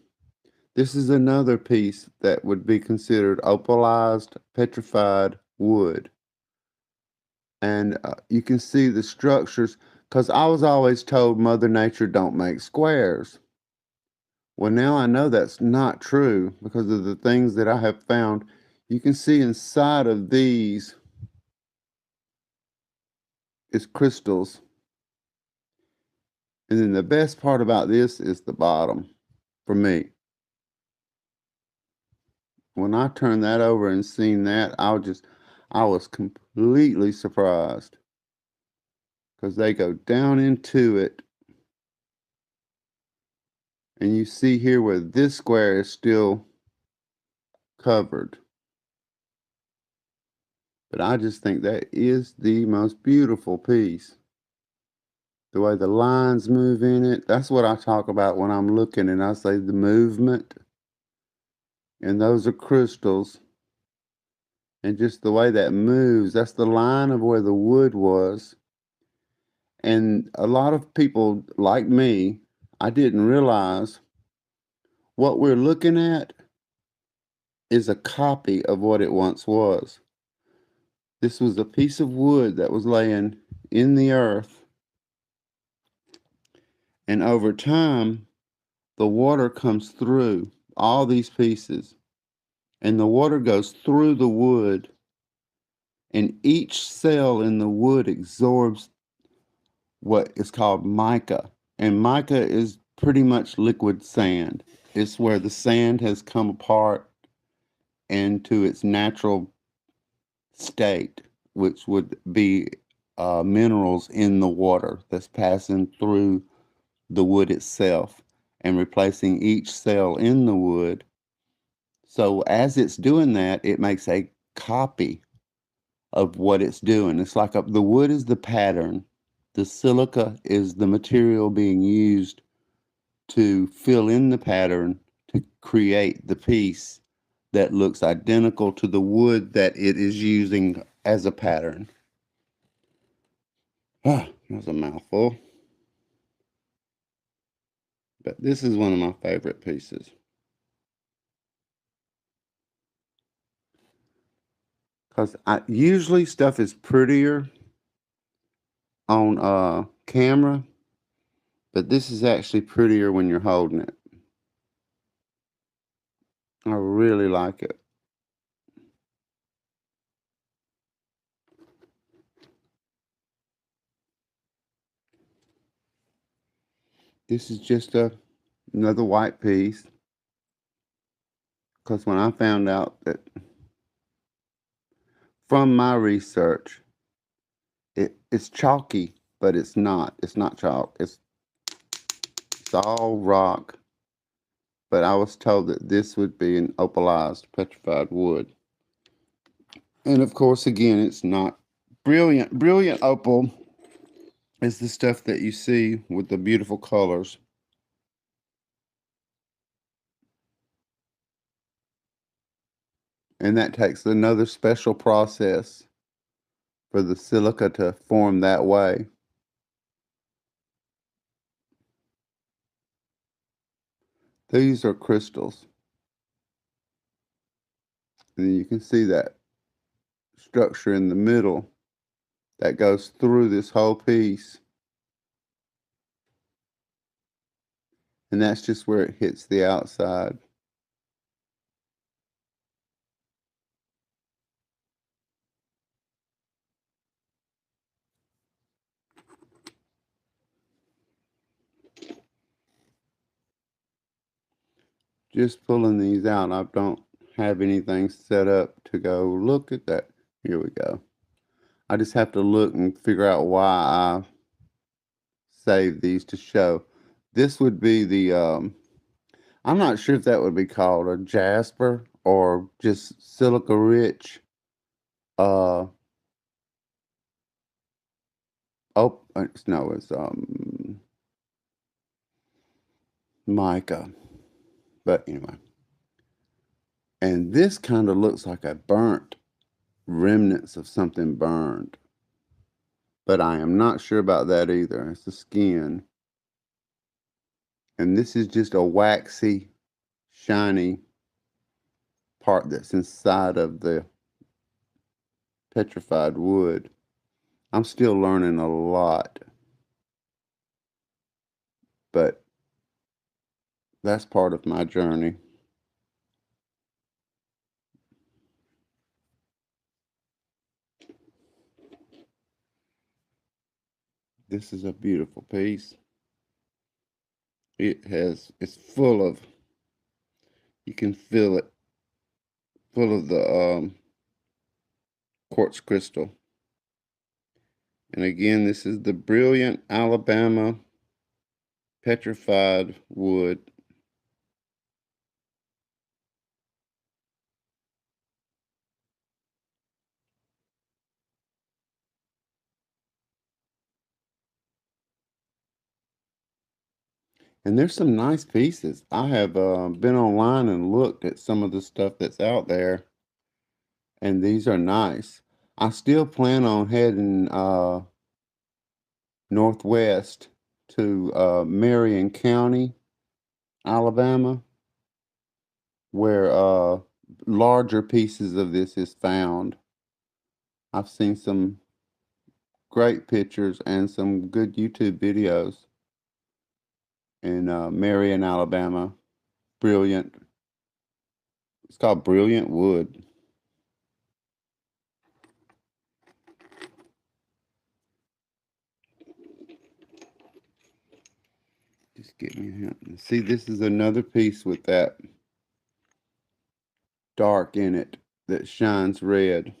this is another piece that would be considered opalized petrified wood. And you can see the structures, because I was always told Mother Nature don't make squares. Well, now I know that's not true because of the things that I have found. You can see inside of these is crystals. And then the best part about this is the bottom for me. When I turned that over and seen that, I was completely surprised because they go down into it. And you see here where this square is still covered. But I just think that is the most beautiful piece. The way the lines move in it, that's what I talk about when I'm looking and I say the movement. And those are crystals. And just the way that moves, that's the line of where the wood was. And a lot of people like me, I didn't realize what we're looking at is a copy of what it once was. This was a piece of wood that was laying in the earth, and over time, the water comes through all these pieces, and the water goes through the wood, and each cell in the wood absorbs what is called mica. And mica is pretty much liquid sand. It's where the sand has come apart into its natural state, which would be minerals in the water that's passing through the wood itself and replacing each cell in the wood. So as it's doing that, it makes a copy of what it's doing. It's like the wood is the pattern, the silica is the material being used to fill in the pattern to create the piece that looks identical to the wood that it is using as a pattern. Ah, that's a mouthful. But this is one of my favorite pieces. Because usually stuff is prettier on camera, but this is actually prettier when you're holding it. I really like it. This is just another white piece. Because when I found out that from my research, it's chalky, but it's not. It's not chalk. It's all rock. But I was told that this would be an opalized petrified wood. And of course, again, it's not brilliant. Brilliant opal is the stuff that you see with the beautiful colors. And that takes another special process for the silica to form that way. These are crystals. And you can see that structure in the middle that goes through this whole piece. And that's just where it hits the outside. Just pulling these out, I don't have anything set up to go, look at that. Here we go. I just have to look and figure out why I save these to show. This would be the, I'm not sure if that would be called a jasper or just silica rich. Uh, no, it's mica. But anyway, and this kind of looks like a burnt remnants of something burned, but I am not sure about that either. It's the skin, and this is just a waxy, shiny part that's inside of the petrified wood. I'm still learning a lot, but that's part of my journey. This is a beautiful piece. It's full of, you can feel it, full of the quartz crystal. And again, this is the brilliant Alabama petrified wood. And there's some nice pieces. I have been online and looked at some of the stuff that's out there, and these are nice. I still plan on heading northwest to Marion County, Alabama, where larger pieces of this is found. I've seen some great pictures and some good YouTube videos in Marion, Alabama. Brilliant. It's called Brilliant Wood. Just get me a hint. See, this is another piece with that dark in it that shines red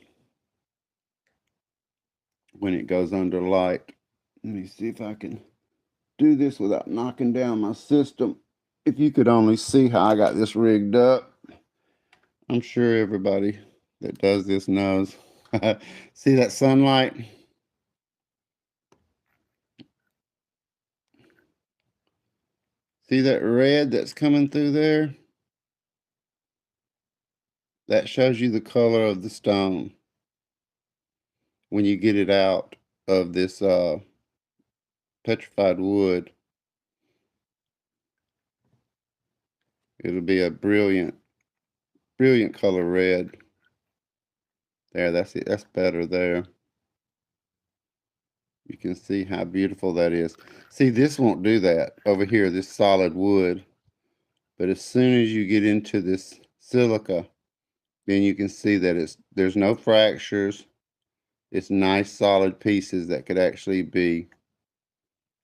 when it goes under light. Let me see if I can do this without knocking down my system. If you could only see how I got this rigged up. I'm sure everybody that does this knows. See that sunlight? See that red that's coming through there? That shows you the color of the stone when you get it out of this petrified wood. It'll be a brilliant, brilliant color red. There, that's it. That's better there. You can see how beautiful that is. See, this won't do that over here, this solid wood. But as soon as you get into this silica, then you can see that there's no fractures. It's nice solid pieces that could actually be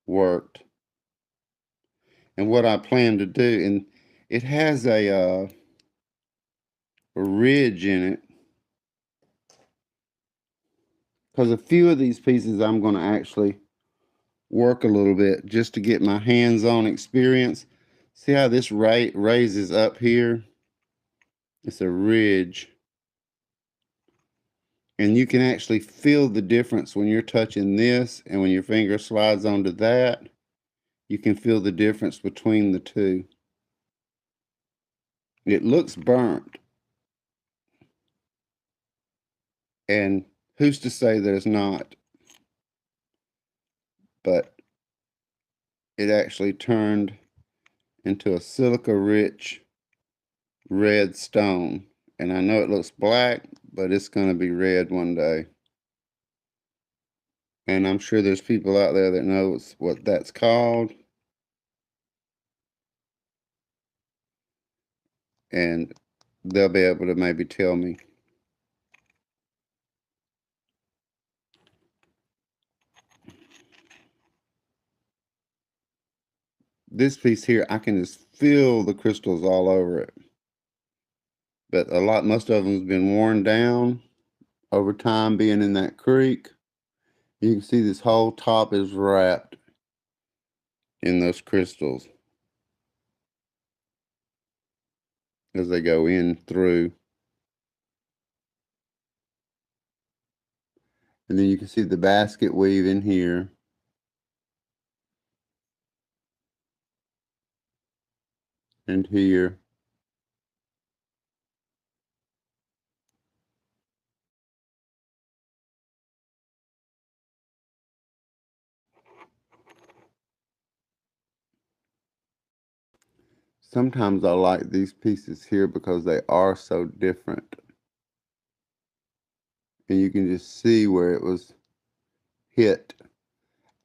worked. And what I plan to do, and it has a ridge in it, because a few of these pieces I'm going to actually work a little bit just to get my hands-on experience. See how this raises up here? It's a ridge. And you can actually feel the difference when you're touching this and when your finger slides onto that. You can feel the difference between the two. It looks burnt. And who's to say that it's not? But it actually turned into a silica-rich red stone. And I know it looks black, but it's going to be red one day. And I'm sure there's people out there that knows what that's called. And they'll be able to maybe tell me. This piece here, I can just feel the crystals all over it. But most of them's been worn down over time being in that creek. You can see this whole top is wrapped in those crystals as they go in through. And then you can see the basket weave in here. And here. Sometimes I like these pieces here because they are so different. And you can just see where it was hit.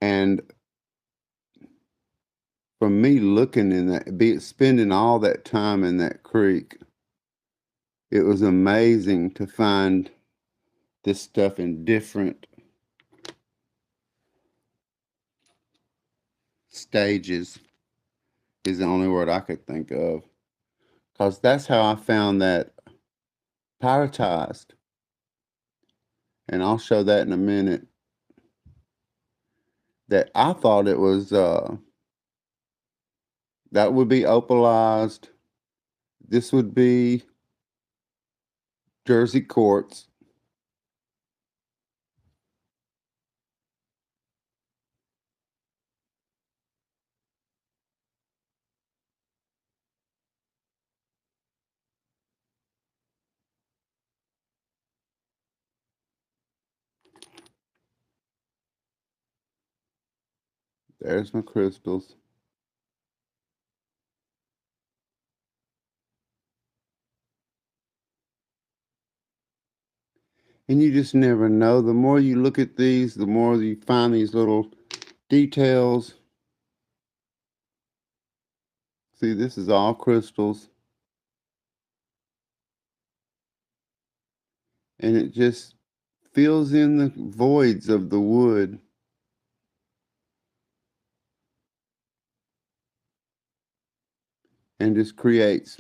And from me looking in that, spending all that time in that creek, it was amazing to find this stuff in different stages, is the only word I could think of. Because that's how I found that pyrotized. And I'll show that in a minute. That I thought it was, that would be opalized. This would be Jersey quartz. There's my crystals. And you just never know. The more you look at these, the more you find these little details. See, this is all crystals. And it just fills in the voids of the wood and just creates.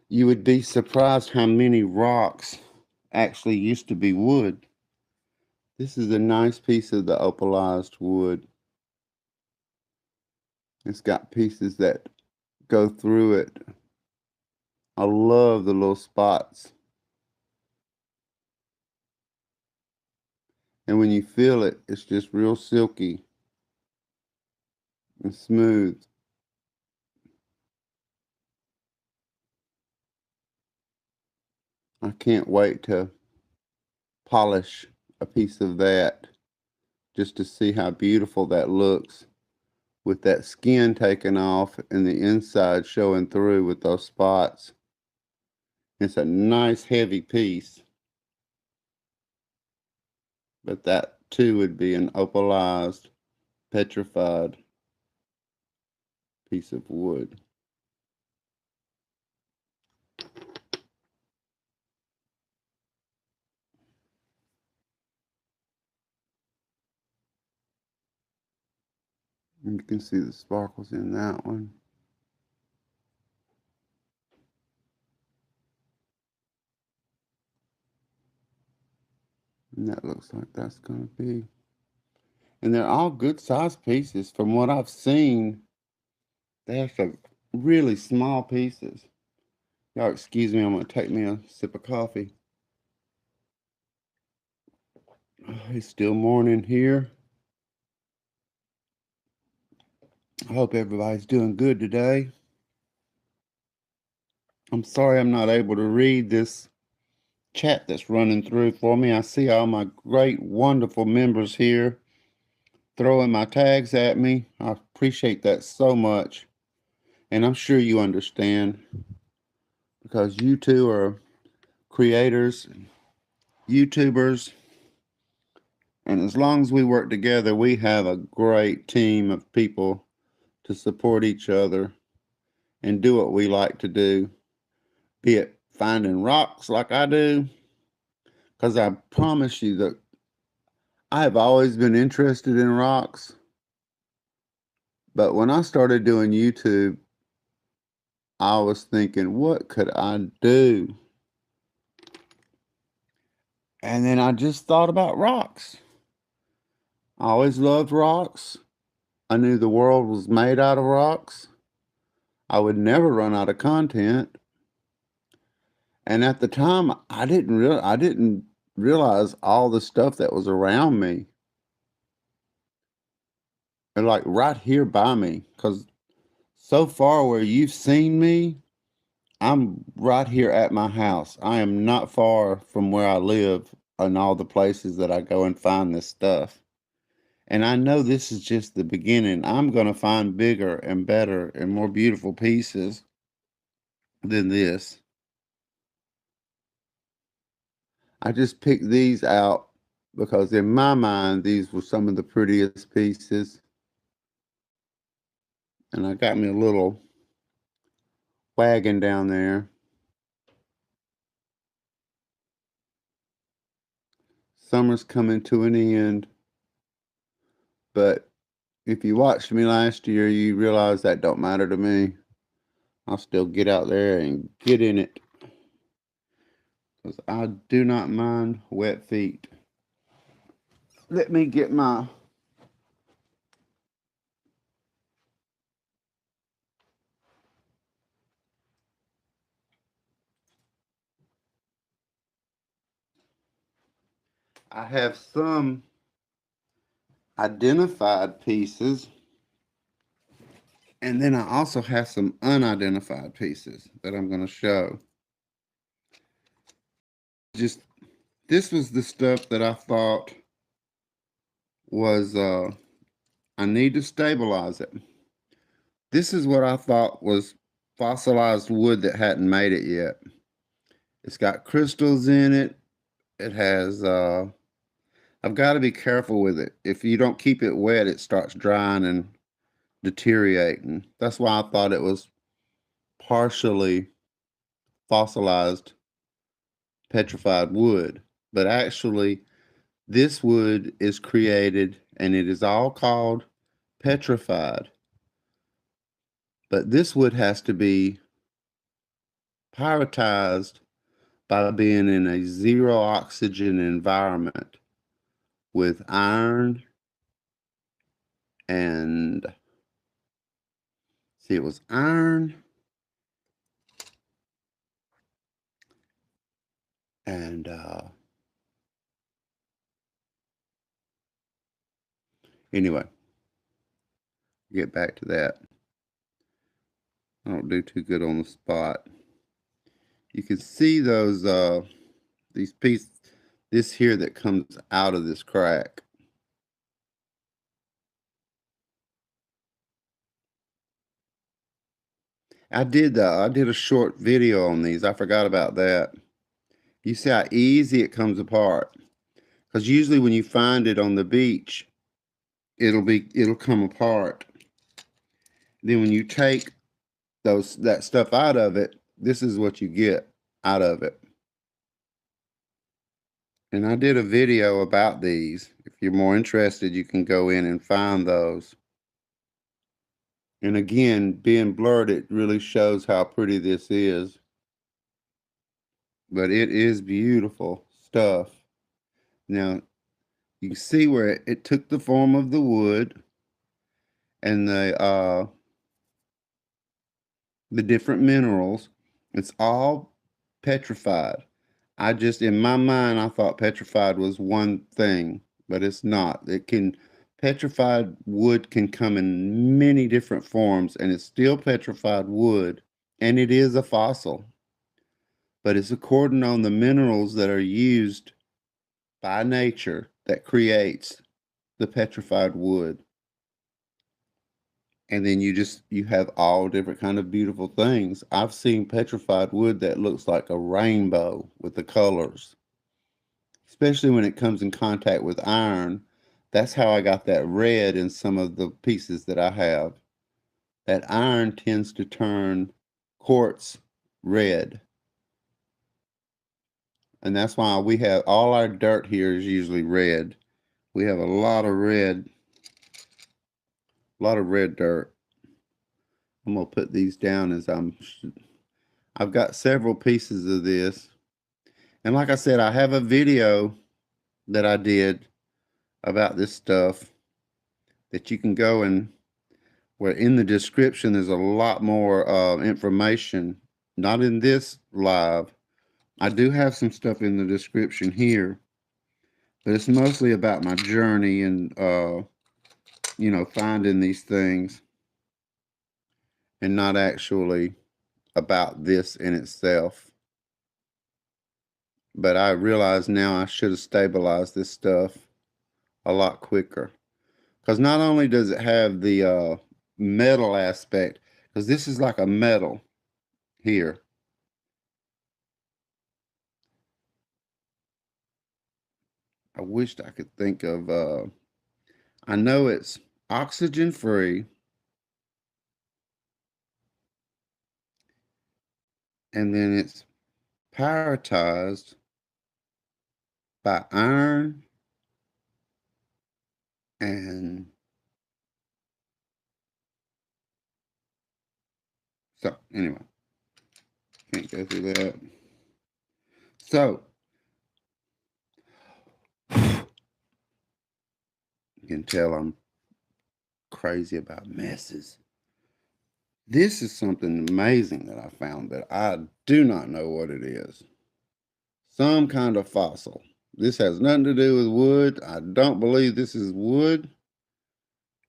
You would be surprised how many rocks actually used to be wood. This is a nice piece of the opalized wood. It's got pieces that go through it. I love the little spots. And when you feel it, it's just real silky and smooth. I can't wait to polish a piece of that just to see how beautiful that looks with that skin taken off and the inside showing through with those spots. It's a nice heavy piece, but that too would be an opalized, petrified piece of wood. And you can see the sparkles in that one. And that looks like that's going to be. And they're all good sized pieces. From what I've seen, they have some really small pieces. Y'all excuse me, I'm going to take me a sip of coffee. It's still morning here. I hope everybody's doing good today. I'm sorry I'm not able to read this chat that's running through for me. I see all my great, wonderful members here throwing my tags at me. I appreciate that so much. And I'm sure you understand because you two are creators, YouTubers, and as long as we work together, we have a great team of people to support each other and do what we like to do, be it finding rocks like I do, because I promise you that I have always been interested in rocks. But when I started doing YouTube, I was thinking, what could I do? And then I just thought about rocks. I always loved rocks. I knew the world was made out of rocks. I would never run out of content. And at the time, I didn't realize all the stuff that was around me. And like right here by me, because so far where you've seen me, I'm right here at my house. I am not far from where I live and all the places that I go and find this stuff. And I know this is just the beginning. I'm going to find bigger and better and more beautiful pieces than this. I just picked these out because in my mind, these were some of the prettiest pieces. And I got me a little wagon down there. Summer's coming to an end. But if you watched me last year, you realize that don't matter to me. I'll still get out there and get in it. Because I do not mind wet feet. Let me get my I have some identified pieces, and then I also have some unidentified pieces that I'm going to show. Just this was the stuff that I thought was I need to stabilize it. This is what I thought was fossilized wood that hadn't made it yet. It's got crystals in it. It has, I've got to be careful with it. If you don't keep it wet, it starts drying and deteriorating. That's why I thought it was partially fossilized petrified wood. But actually, this wood is created and it is all called petrified. But this wood has to be pyritized by being in a zero oxygen environment with iron and see, it was iron and anyway, get back to that. I don't do too good on the spot. You can see those these pieces, this here that comes out of this crack. I did a short video on these. I forgot about that. You see how easy it comes apart. Because usually when you find it on the beach, it'll come apart. Then when you take that stuff out of it, this is what you get out of it. And I did a video about these. If you're more interested, you can go in and find those. And again, being blurred, it really shows how pretty this is. But it is beautiful stuff. Now, you can see where it took the form of the wood and the different minerals. It's all petrified. I just, in my mind, I thought petrified was one thing, but it's not. Petrified wood can come in many different forms, and it's still petrified wood, and it is a fossil. But it's according on the minerals that are used by nature that creates the petrified wood. And then you have all different kind of beautiful things. I've seen petrified wood that looks like a rainbow with the colors, especially when it comes in contact with iron. That's how I got that red in some of the pieces that I have. That iron tends to turn quartz red. And that's why we have all our dirt here is usually red. We have a lot of red dirt. I'm gonna put these down as I've got several pieces of this. And like I said, I have a video that I did about this stuff that you can go and where in the description there's a lot more information. Not in this live. I do have some stuff in the description here, but it's mostly about my journey and finding these things, and not actually about this in itself. But I realize now I should have stabilized this stuff a lot quicker. Because not only does it have the metal aspect, because this is like a metal here. I wished I could think of, I know it's oxygen free. And then it's pyritized by iron and so anyway, can't go through that. So you can tell I'm crazy about messes. This is something amazing that I found that I do not know what it is. Some kind of fossil. This has nothing to do with wood. I don't believe this is wood.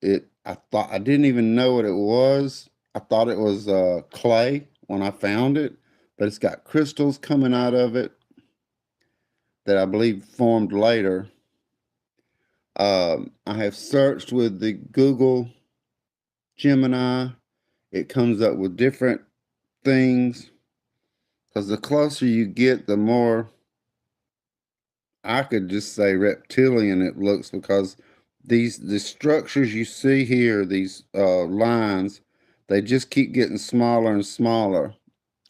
I didn't even know what it was. I thought it was clay when I found it, but it's got crystals coming out of it that I believe formed later. I have searched with the Google Gemini. It comes up with different things because the closer you get, the more I could just say reptilian it looks, because the structures you see here, these lines, they just keep getting smaller and smaller,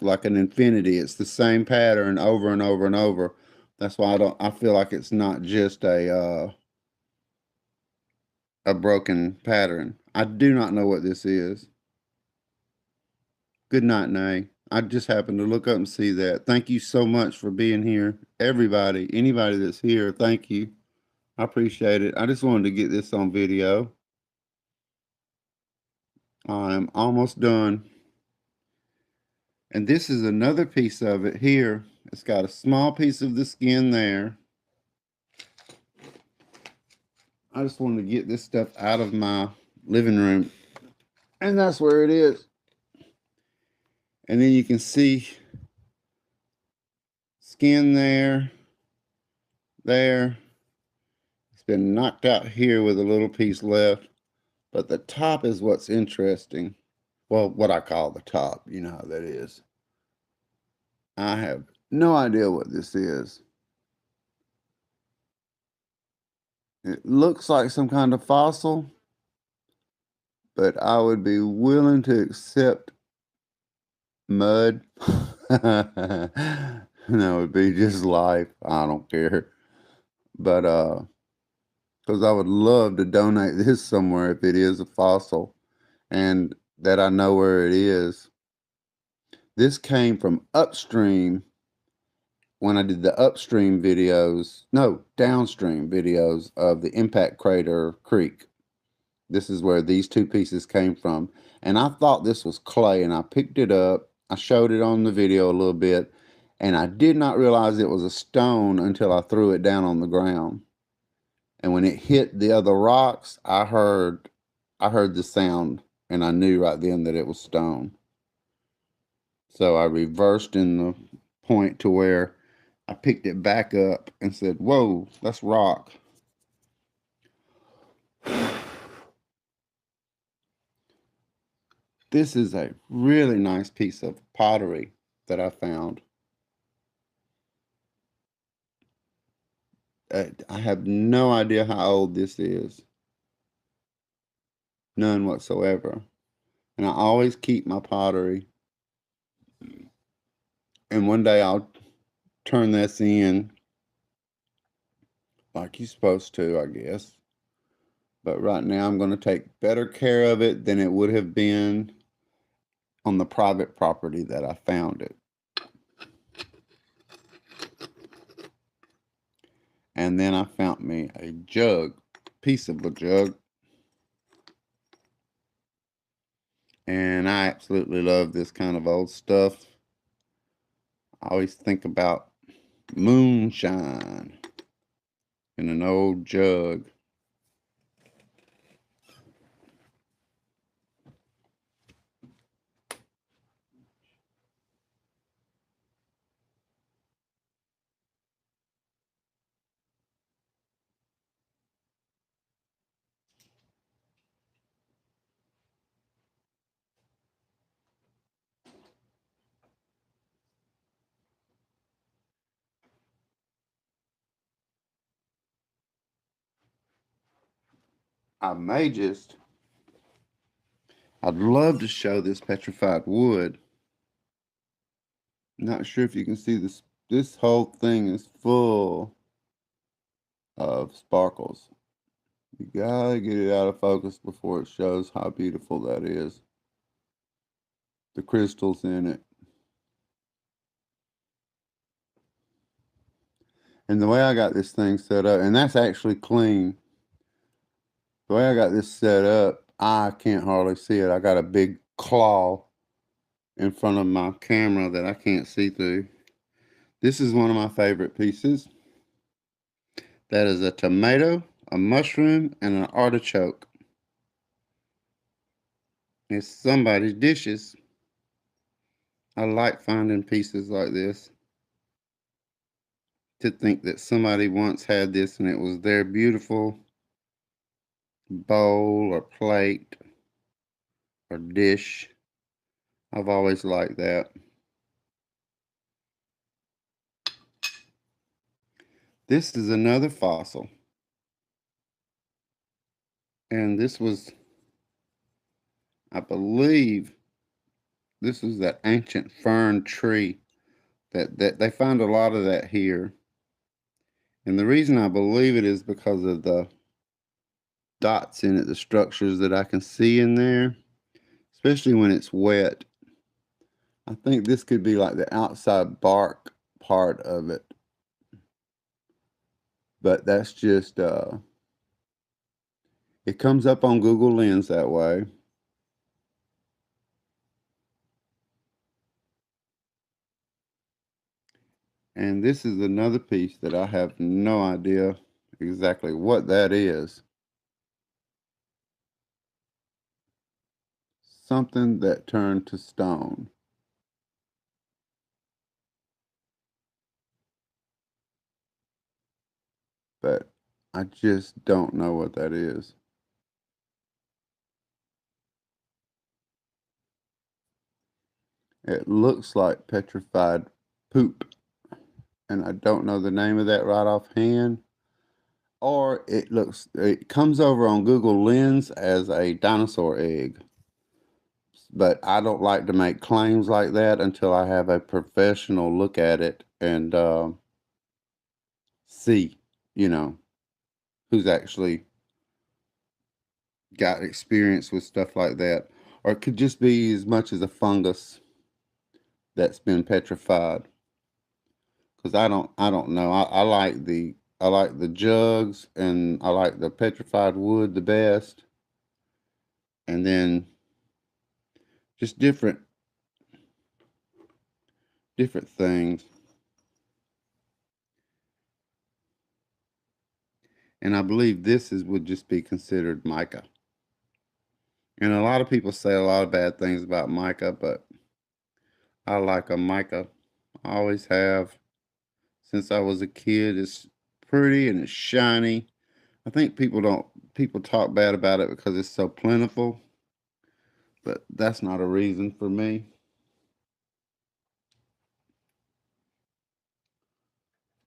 like an infinity. It's the same pattern over and over and over. That's why I feel like it's not just a broken pattern. I do not know what this is. Good night, Nay. I just happened to look up and see that. Thank you so much for being here. Everybody, anybody that's here, thank you. I appreciate it. I just wanted to get this on video. I'm almost done. And this is another piece of it here. It's got a small piece of the skin there. I just wanted to get this stuff out of my living room. And that's where it is. And then you can see skin there. It's been knocked out here with a little piece left. But the top is what's interesting. Well, what I call the top. You know how that is. I have no idea what this is. It looks like some kind of fossil, but I would be willing to accept mud. That would be just life. I don't care. But because I would love to donate this somewhere if it is a fossil and that I know where it is. This came from upstream when I did the upstream videos, no, downstream videos of the impact crater creek. This is where these two pieces came from. And I thought this was clay, and I picked it up. I showed it on the video a little bit, and I did not realize it was a stone until I threw it down on the ground. And when it hit the other rocks, I heard the sound, and I knew right then that it was stone. So I reversed in the point to where I picked it back up and said, "Whoa, that's rock." This is a really nice piece of pottery that I found. I have no idea how old this is. None whatsoever. And I always keep my pottery. And one day I'll turn this in like you're supposed to, I guess. But right now I'm going to take better care of it than it would have been on the private property that I found it. And then I found me a jug, piece of a jug. And I absolutely love this kind of old stuff. I always think about moonshine in an old jug. I may just, I'd love to show this petrified wood. Not sure if you can see this. This whole thing is full of sparkles. You gotta get it out of focus before it shows how beautiful that is. The crystals in it. And the way I got this thing set up, and that's actually clean. The way I got this set up, I can't hardly see it. I got a big claw in front of my camera that I can't see through. This is one of my favorite pieces. That is a tomato, a mushroom, and an artichoke. It's somebody's dishes. I like finding pieces like this. To think that somebody once had this and it was their beautiful bowl or plate or dish. I've always liked that. This is another fossil. And this was, I believe, this is that ancient fern tree that they found a lot of that here. And the reason I believe it is because of the dots in it, the structures that I can see in there, especially when it's wet. I think this could be like the outside bark part of it. But that's just, it comes up on Google Lens that way. And this is another piece that I have no idea exactly what that is. Something that turned to stone. But I just don't know what that is. It looks like petrified poop, and I don't know the name of that right offhand. Or it comes over on Google Lens as a dinosaur egg. But I don't like to make claims like that until I have a professional look at it and see, you know, who's actually got experience with stuff like that. Or it could just be as much as a fungus that's been petrified. Because I don't know. I like the jugs and I like the petrified wood the best. And then just different things. And I believe this is would just be considered mica. And a lot of people say a lot of bad things about mica, but I like a mica. I always have since I was a kid. It's pretty and it's shiny. I think people talk bad about it because it's so plentiful, but that's not a reason for me.